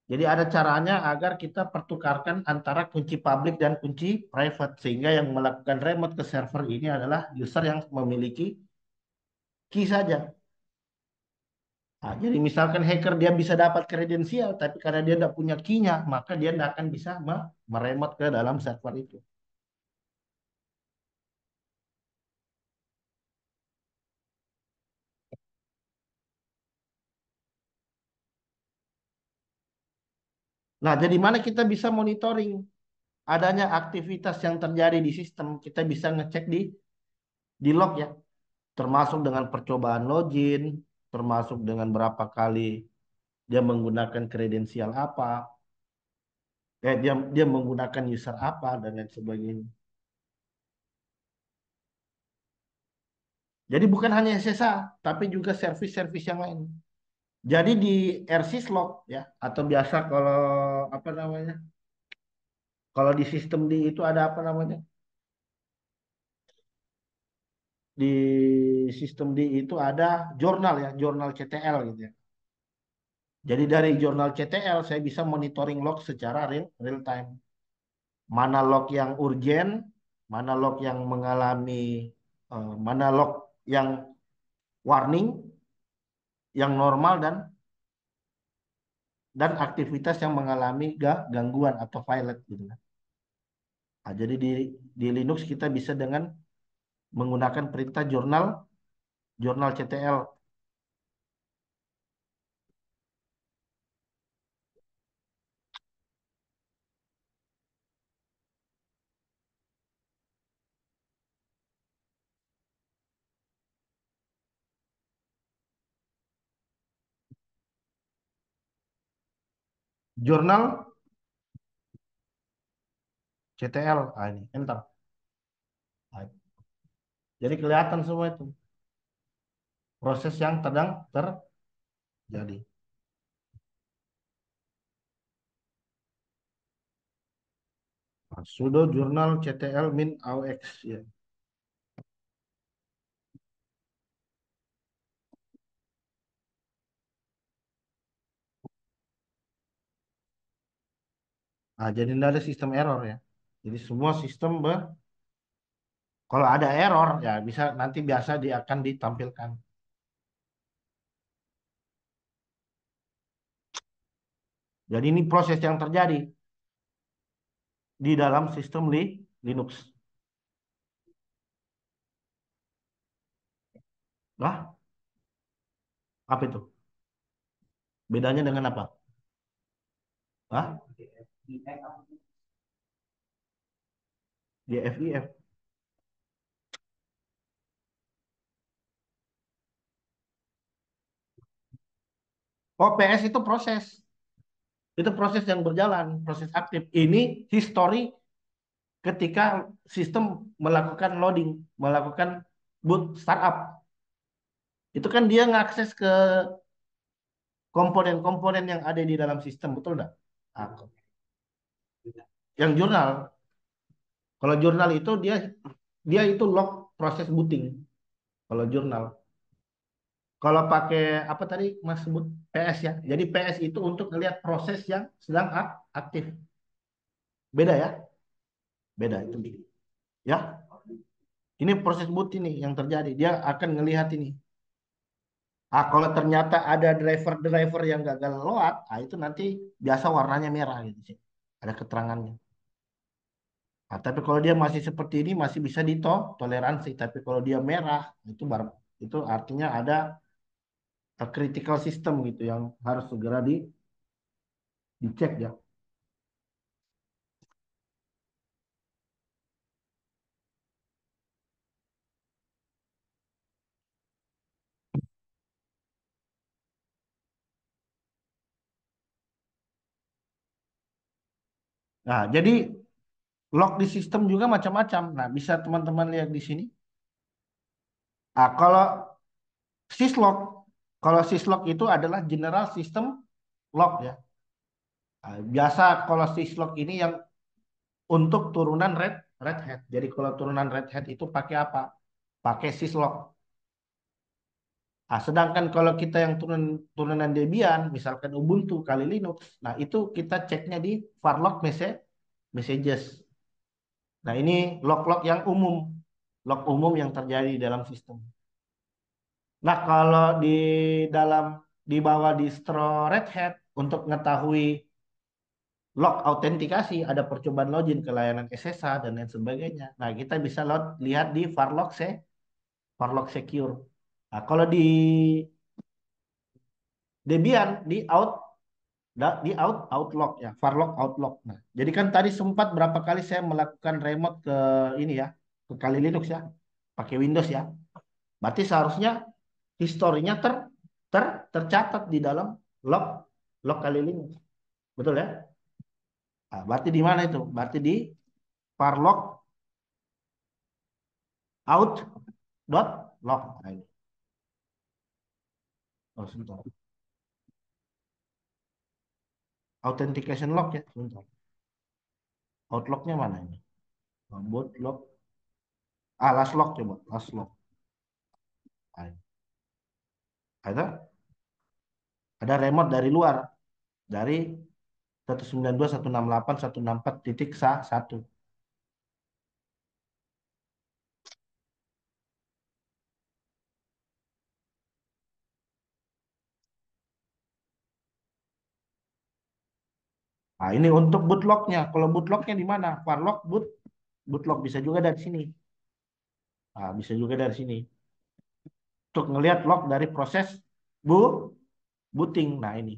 A: Jadi ada caranya agar kita pertukarkan antara kunci public dan kunci private. Sehingga yang melakukan remote ke server ini adalah user yang memiliki key saja. Nah, jadi misalkan hacker dia bisa dapat kredensial, tapi karena dia tidak punya key-nya, maka dia tidak akan bisa meremote ke dalam server itu. Nah, jadi mana kita bisa monitoring adanya aktivitas yang terjadi di sistem? Kita bisa ngecek di log ya, termasuk dengan percobaan login, termasuk dengan berapa kali dia menggunakan kredensial apa, dia dia menggunakan user apa dan lain sebagainya. Jadi bukan hanya SSH, tapi juga servis-servis yang lain. Jadi di RSyslog ya, atau biasa kalau apa namanya? Kalau di sistem di itu ada apa namanya? Di sistem di itu ada jurnal ya, jurnal CTL gitu ya. Jadi dari jurnal CTL saya bisa monitoring log secara real time. Mana log yang urgent, mana log yang mengalami, mana log yang warning, yang normal dan aktivitas yang mengalami gangguan atau violet gitu kan. Nah, jadi di Linux kita bisa dengan menggunakan perintah jurnal CTL. Jurnal CTL. Ah, ini enter. Nah, jadi kelihatan semua itu proses yang sedang terjadi. Nah, sudo jurnal CTL min aux ya. Nah, jadi tidak ada sistem error ya. Jadi semua sistem kalau ada error ya bisa nanti biasa dia akan ditampilkan. Jadi ini proses yang terjadi di dalam sistem Linux. Nah, apa itu? Bedanya dengan apa? Hah? GFIF. Oh, PS itu proses. Itu proses yang berjalan, proses aktif. Ini history ketika sistem melakukan loading, melakukan boot startup. Itu kan dia ngakses ke komponen-komponen yang ada di dalam sistem, betul nggak? Nah, yang jurnal. Kalau jurnal itu dia dia itu log proses booting. Kalau jurnal. Kalau pakai apa tadi Mas sebut PS ya. Jadi PS itu untuk melihat proses yang sedang aktif. Beda ya? Beda itu. Ya, ini proses boot ini yang terjadi. Dia akan ngelihat ini. Ah, kalau ternyata ada driver-driver yang gagal load, ah itu nanti biasa warnanya merah gitu sih. Ada keterangannya. Ah, tapi kalau dia masih seperti ini masih bisa ditoleransi. Tapi kalau dia merah itu artinya ada critical system gitu yang harus segera dicek ya. Nah, jadi log di sistem juga macam-macam. Nah, bisa teman-teman lihat di sini. Ah, kalau syslog, kalau syslog itu adalah general system log ya. Ah, biasa kalau syslog ini yang untuk turunan Red Hat. Jadi kalau turunan Red Hat itu pakai apa? Pakai syslog. Nah, sedangkan kalau kita yang turunan Debian, misalkan Ubuntu kali Linux, nah itu kita ceknya di farlog messages. Nah, ini log-log yang umum, log umum yang terjadi dalam sistem. Nah, kalau dalam di bawah distro Red Hat untuk mengetahui log autentikasi, ada percobaan login ke layanan SSH dan lain sebagainya. Nah, kita bisa lihat di Farlog Secure. Nah, kalau di Debian di outlog ya, Farlog outlog. Nah, jadi kan tadi sempat berapa kali saya melakukan remote ke ini ya, ke Kali Linux ya, pakai Windows ya. Berarti seharusnya historinya ter tercatat di dalam log log Kali Linux. Betul ya? Nah, berarti di mana itu? Berarti di Farlog out.log. Nah, ini. Oh, sebentar. Authentication log ya, sebentar. Outlognya mana ini? Boot log. Ah, last log coba. Last log. Ah, ada remote dari luar. Dari 192.168.164.1. Nah, ini untuk bootlognya. Kalau bootlognya di mana? Farlog bootlog bisa juga dari sini. Nah, bisa juga dari sini. Untuk ngelihat log dari proses bu booting. Nah, ini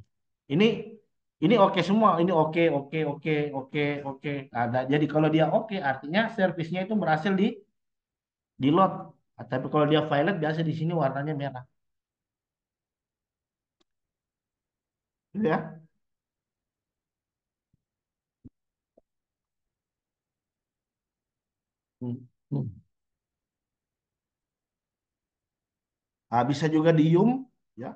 A: ini oke semua. Ini oke, oke, oke, oke, oke. Ada. Jadi kalau dia oke, artinya servisnya itu berhasil di load. Nah, tapi kalau dia violet biasa di sini warnanya merah. Gitu ya. Hmm. Hmm. Nah, bisa juga di yum ya.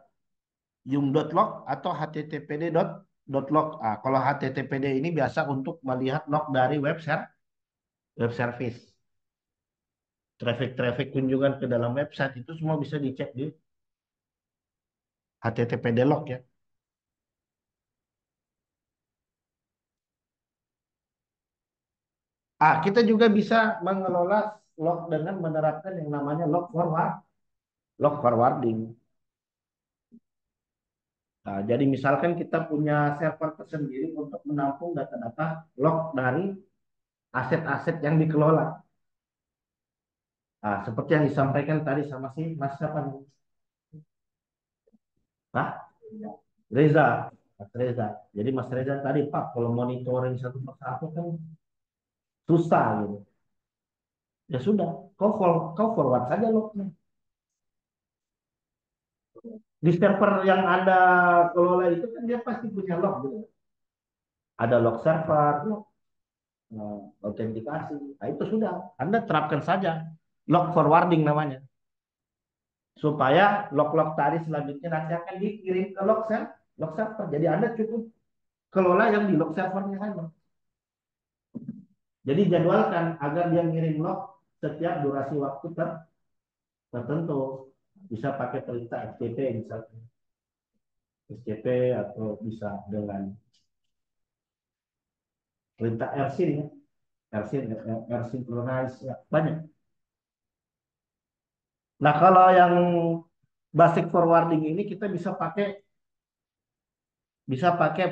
A: Yum.log atau httpd.log. Ah, kalau httpd ini biasa untuk melihat log dari web service. Traffic kunjungan ke dalam website itu semua bisa dicek di httpd log ya. Ah, kita juga bisa mengelola log dengan menerapkan yang namanya log forwarding. Nah, jadi misalkan kita punya server tersendiri untuk menampung data-data log dari aset-aset yang dikelola. Nah, seperti yang disampaikan tadi sama si Mas siapa nih? Hah? Reza. Mas Reza. Jadi Mas Reza tadi Pak, kalau monitoring satu persatu kan susah gitu. Ya sudah, kau forward saja lognya. Di server yang Anda kelola itu kan dia pasti punya log gitu. Ada log server, log autentikasi. Nah, itu sudah, Anda terapkan saja log forwarding namanya. Supaya log-log tadi selanjutnya nanti akan dikirim ke log server. Jadi Anda cukup kelola yang di log servernya saja. Jadi jadwalkan agar dia ngirim log setiap durasi waktu tertentu. Bisa pakai perintah FTP misalnya. SCP atau bisa dengan perintah RSYN ya. RSYN, RSynchronized ya, banyak. Nah, kalau yang basic forwarding ini kita bisa pakai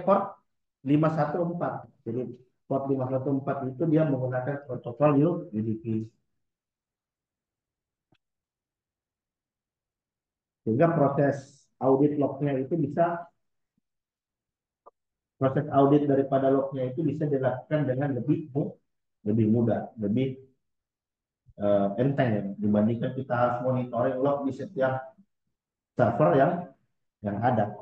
A: port 514. Jadi port 514 itu dia menggunakan protokol UDP. Sehingga proses audit daripada lognya itu bisa dilakukan dengan lebih mudah, lebih enteng ya, dibandingkan kita harus monitoring log di setiap server yang ada.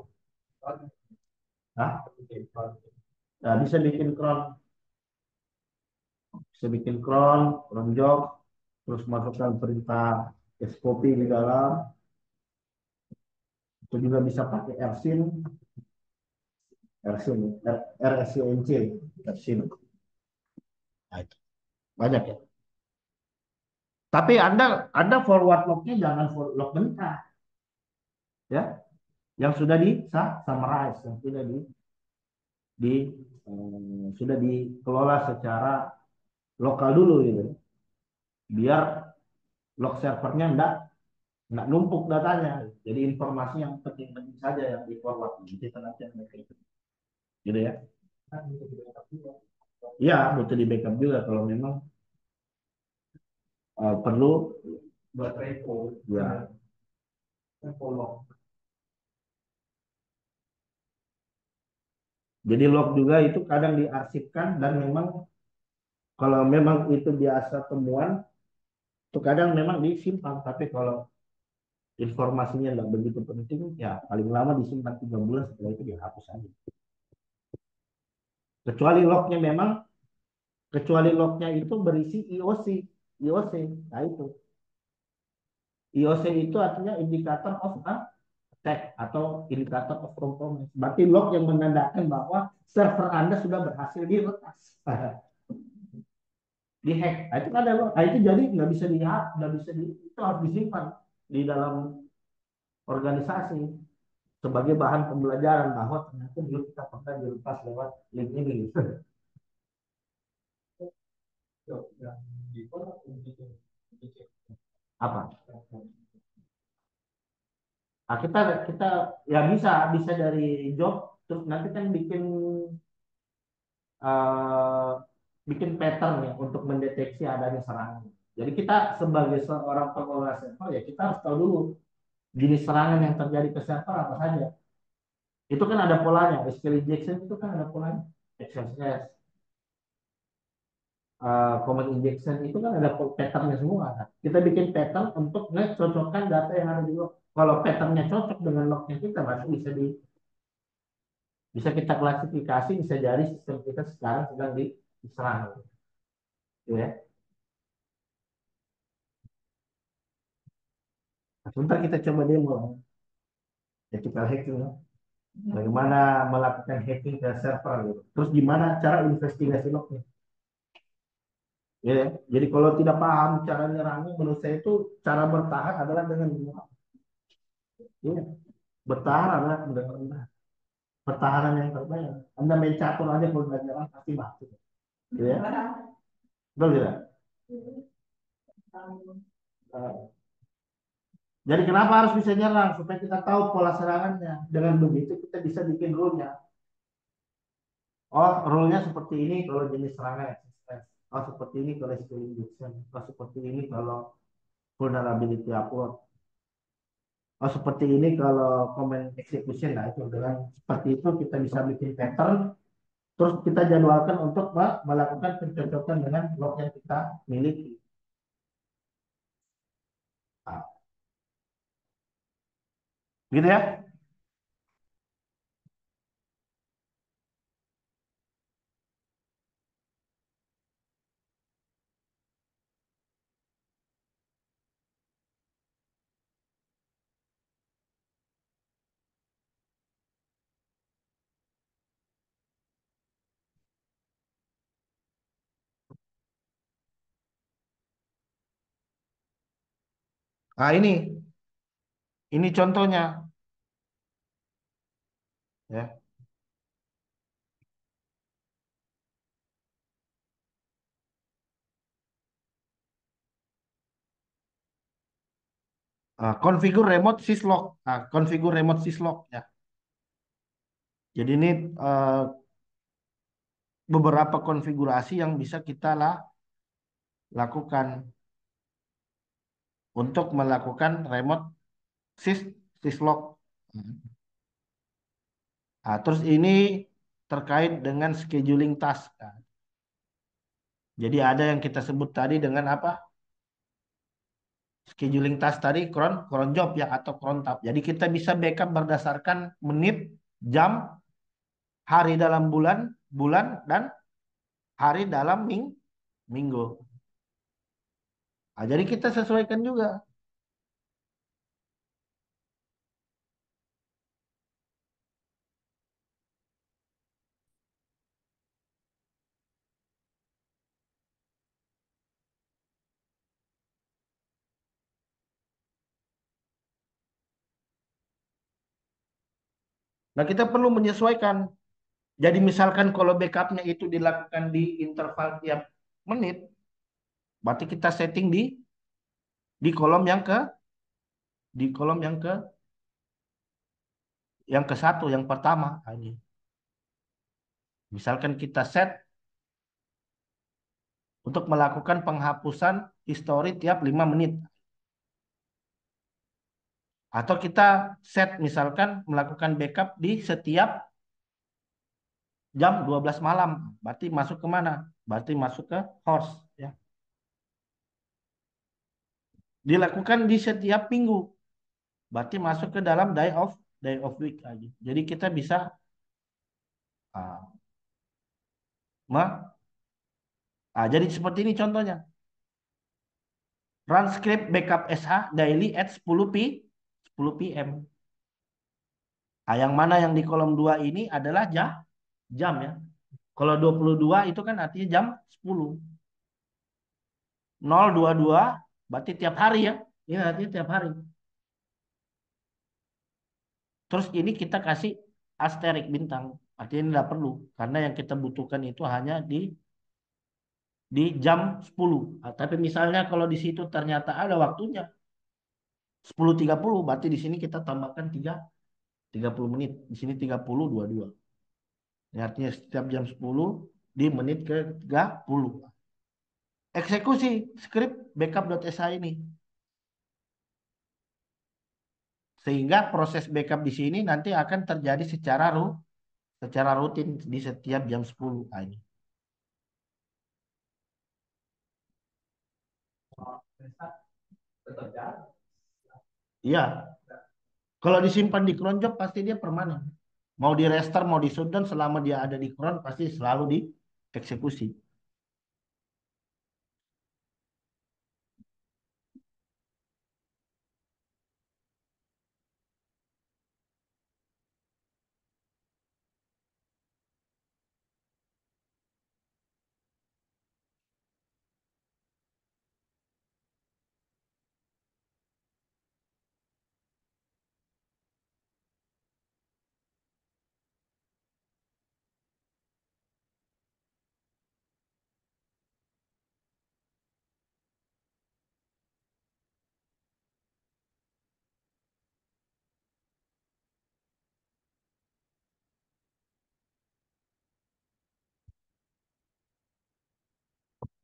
A: Nah, bisa bikin cron job, terus masukkan perintah scopy di dalam, itu juga bisa pakai RSYN, RSYN, RSYNC, RSYN. Nah, itu banyak ya. Tapi Anda forward lognya jangan forward log mentah, ya, yang sudah di summarize, yang di sudah dikelola secara lokal dulu gitu, biar log servernya enggak numpuk datanya. Jadi informasi yang penting-penting saja yang di forward. Jadi nanti yang mereka itu, gitu ya. Iya, butuh di backup juga kalau memang perlu
B: buat repo
A: ya.
B: repo log.
A: Jadi log juga itu kadang diarsipkan dan memang kalau memang itu biasa temuan, itu kadang memang disimpan. Tapi kalau informasinya nggak begitu penting, ya paling lama disimpan 3 bulan, setelah itu dihapus aja. Kecuali lognya memang, kecuali lognya itu berisi IOC, IOC, nah itu. IOC itu artinya indikator of attack atau indikator of compromise. Berarti log yang menandakan bahwa server Anda sudah berhasil diretas, dihack. Nah, itu kan ada log. Nah, itu jadi nggak bisa itu harus disimpan di dalam organisasi sebagai bahan pembelajaran bahwa ternyata dulu kita pernah dilepas lewat link ini.
B: Yang di
A: Apa? Nah, kita kita ya bisa bisa dari job, terus nanti kan eh, bikin pattern ya untuk mendeteksi adanya serangan. Jadi kita sebagai seorang pengelola server ya kita harus tahu dulu jenis serangan yang terjadi ke server apa saja. Itu kan ada polanya. SQL injection itu kan ada polanya. XSS, command injection itu kan ada patternnya semua. Kan? Kita bikin pattern untuk ngecocokkan data yang ada di log. Kalau patternnya cocok dengan lognya kita, berarti bisa kita klasifikasi, bisa jadi sistem kita sekarang sedang diserang. Gitu ya. Nah, sebentar kita coba demo ethical hacking ya. Bagaimana melakukan hacking ke server gitu. Terus gimana cara investigasi lognya. Ya, ya. Jadi kalau tidak paham cara nyerangnya, menurut saya itu cara bertahan adalah dengan menyerang. Ya, bertahan adalah dengan menyerang. Pertahanan yang terbaik. Anda main catur aja kalau nggak nyerang pasti mati. Gitu ya. Betul tidak? Nah, jadi kenapa harus bisa nyerang? Supaya kita tahu pola serangannya. Dengan begitu kita bisa bikin rule-nya. Oh, rule-nya seperti ini kalau jenis serangan existence. Oh, seperti ini kalau skill injection. Oh, seperti ini kalau vulnerability upload. Oh, seperti ini kalau command execution. Nah, itu dengan seperti itu kita bisa bikin pattern. Terus kita jadwalkan untuk melakukan pencocokan dengan log yang kita miliki. Nah, gitu ya. Nah, ini contohnya ya. Configure remote syslog. Configure remote syslog ya. Jadi ini eh, beberapa konfigurasi yang bisa kita lakukan untuk melakukan remote syslog. Terus ini terkait dengan scheduling task. Nah, jadi ada yang kita sebut tadi dengan apa? Scheduling task tadi cron job ya atau cron tab. Jadi kita bisa backup berdasarkan menit, jam, hari dalam bulan, bulan dan hari dalam minggu. Jadi kita sesuaikan juga. Nah, kita perlu menyesuaikan. Jadi misalkan kalau backupnya itu dilakukan di interval tiap menit, berarti kita setting di kolom yang ke di kolom yang ke satu, yang pertama. Ini. Misalkan kita set untuk melakukan penghapusan histori tiap 5 menit. Atau kita set misalkan melakukan backup di setiap jam 12 malam. Berarti masuk ke mana? Berarti masuk ke host. Ya. Dilakukan di setiap minggu. Berarti masuk ke dalam day of week aja. Jadi kita bisa uh, jadi seperti ini contohnya. Run script backup SH daily at 10 PM. Yang mana yang di kolom 2 ini adalah jam ya. Kalau 22 itu kan artinya jam 10. 022 berarti tiap hari ya. Ini artinya tiap hari. Terus ini kita kasih asterik bintang. Artinya ini tidak perlu. Karena yang kita butuhkan itu hanya di jam 10. Tapi misalnya kalau di situ ternyata ada waktunya 10.30, berarti di sini kita tambahkan 30 menit. Di sini 30.22. Ini artinya setiap jam 10 di menit ke 30. Eksekusi script backup.sh ini. Sehingga proses backup di sini nanti akan terjadi secara rutin di setiap jam 10. Ini.
B: Tetap jalan.
A: Iya, kalau disimpan di cron job pasti dia permanen. Mau di restart, mau di shutdown, selama dia ada di cron pasti selalu dieksekusi.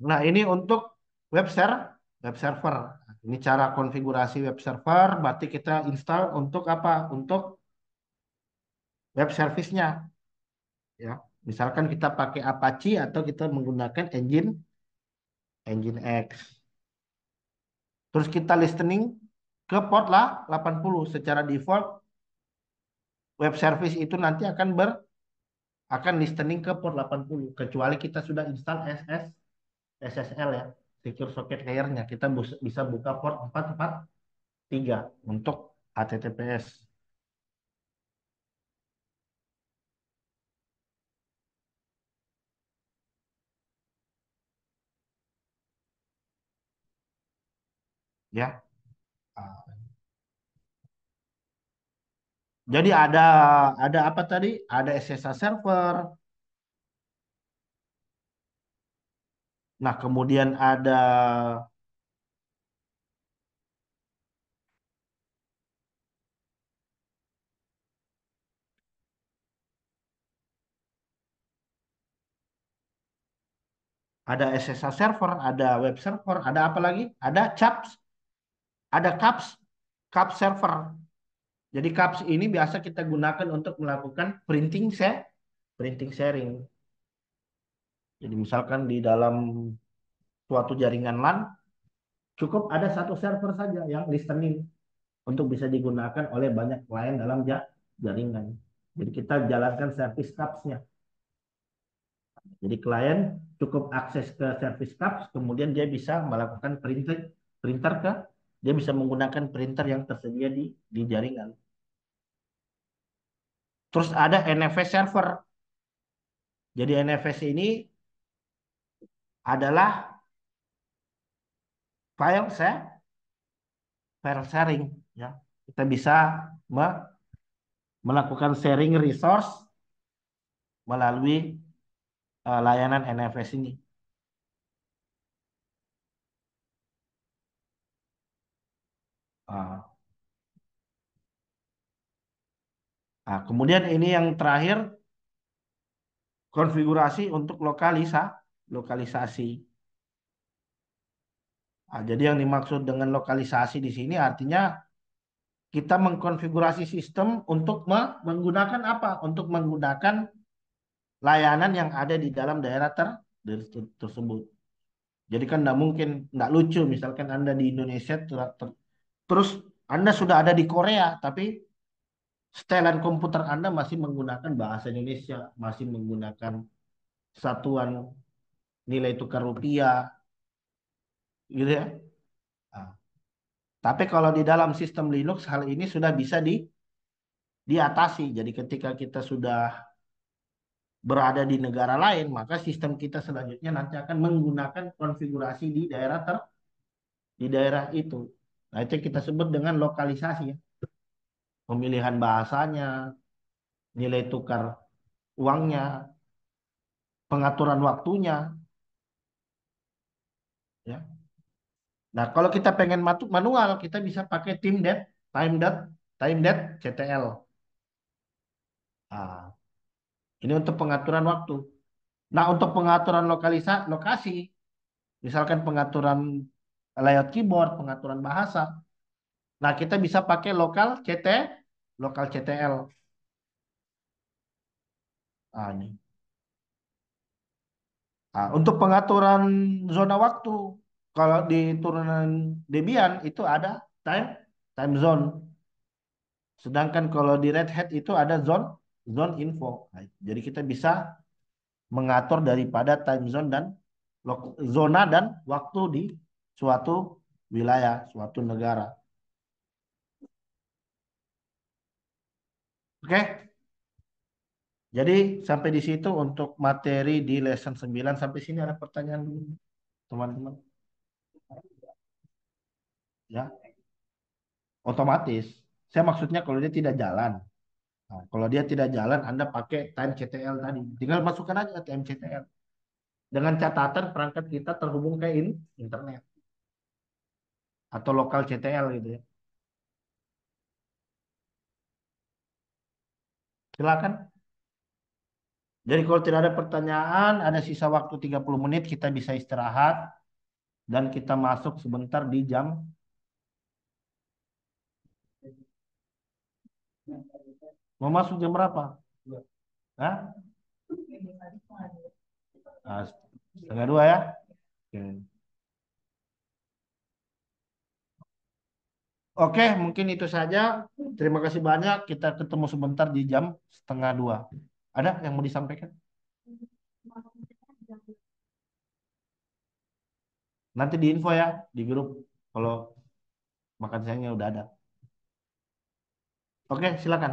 A: Nah, ini untuk web server. Ini cara konfigurasi web server, berarti kita install untuk apa? Untuk web service-nya. Ya. Misalkan kita pakai Apache atau kita menggunakan engine X. Terus kita listening ke port lah 80. Secara default web service itu nanti akan listening ke port 80 kecuali kita sudah install SSL ya, secure socket layer-nya. Kita bisa buka port 443 untuk HTTPS. Ya. Jadi ada apa tadi? Ada SSH server. Nah, kemudian ada SSH server, ada web server, ada apa lagi? Ada CAPS, ada CAPS server. Jadi CAPS ini biasa kita gunakan untuk melakukan printing sharing. Jadi misalkan di dalam suatu jaringan LAN cukup ada satu server saja yang listening untuk bisa digunakan oleh banyak klien dalam jaringan. Jadi kita jalankan service CAPS-nya. Jadi klien cukup akses ke service CAPS, kemudian dia bisa melakukan printer dia bisa menggunakan printer yang tersedia di jaringan. Terus ada NFS server. Jadi NFS ini adalah file file sharing, ya. Kita bisa melakukan sharing resource melalui layanan NFS ini. Ah, kemudian ini yang terakhir, konfigurasi untuk lokalisasi. Jadi yang dimaksud dengan lokalisasi di sini artinya kita mengkonfigurasi sistem untuk menggunakan apa? Untuk menggunakan layanan yang ada di dalam daerah tersebut. Jadi kan nggak mungkin, nggak lucu misalkan Anda di Indonesia terus Anda sudah ada di Korea, tapi setelan komputer Anda masih menggunakan bahasa Indonesia, masih menggunakan satuan nilai tukar rupiah, gitu ya. Nah, tapi kalau di dalam sistem Linux hal ini sudah bisa diatasi. Jadi ketika kita sudah berada di negara lain, maka sistem kita selanjutnya nanti akan menggunakan konfigurasi di daerah itu. Nah, itu yang kita sebut dengan lokalisasi, ya. Pemilihan bahasanya, nilai tukar uangnya, pengaturan waktunya, ya. Nah, kalau kita pengen manual, kita bisa pakai time dot, CTL. Nah, ini untuk pengaturan waktu. Nah, untuk pengaturan lokasi, misalkan pengaturan layout keyboard, pengaturan bahasa. Nah, kita bisa pakai lokal CTL. Nah, ini. Nah, untuk pengaturan zona waktu, kalau di turunan Debian itu ada time time zone. Sedangkan kalau di Red Hat itu ada zone info. Nah, jadi kita bisa mengatur daripada time zone dan zona dan waktu di suatu wilayah, suatu negara. Oke? Jadi sampai di situ untuk materi di lesson 9. Sampai sini ada pertanyaan dulu, teman-teman. Ya, otomatis. Saya maksudnya kalau dia tidak jalan. Nah, kalau dia tidak jalan, Anda pakai time CTL tadi. Tinggal masukkan aja time CTL. Dengan catatan perangkat kita terhubung ke internet atau lokal CTL gitu ya. Silakan. Jadi kalau tidak ada pertanyaan, ada sisa waktu 30 menit, kita bisa istirahat dan kita masuk sebentar di jam. Mau masuk jam berapa? Hah? Ah, setengah dua ya? Oke. Oke, mungkin itu saja. Terima kasih banyak. Kita ketemu sebentar di jam setengah dua. Ada yang mau disampaikan? Nanti di info ya, di grup. Kalau makan siangnya udah ada. Oke, silakan.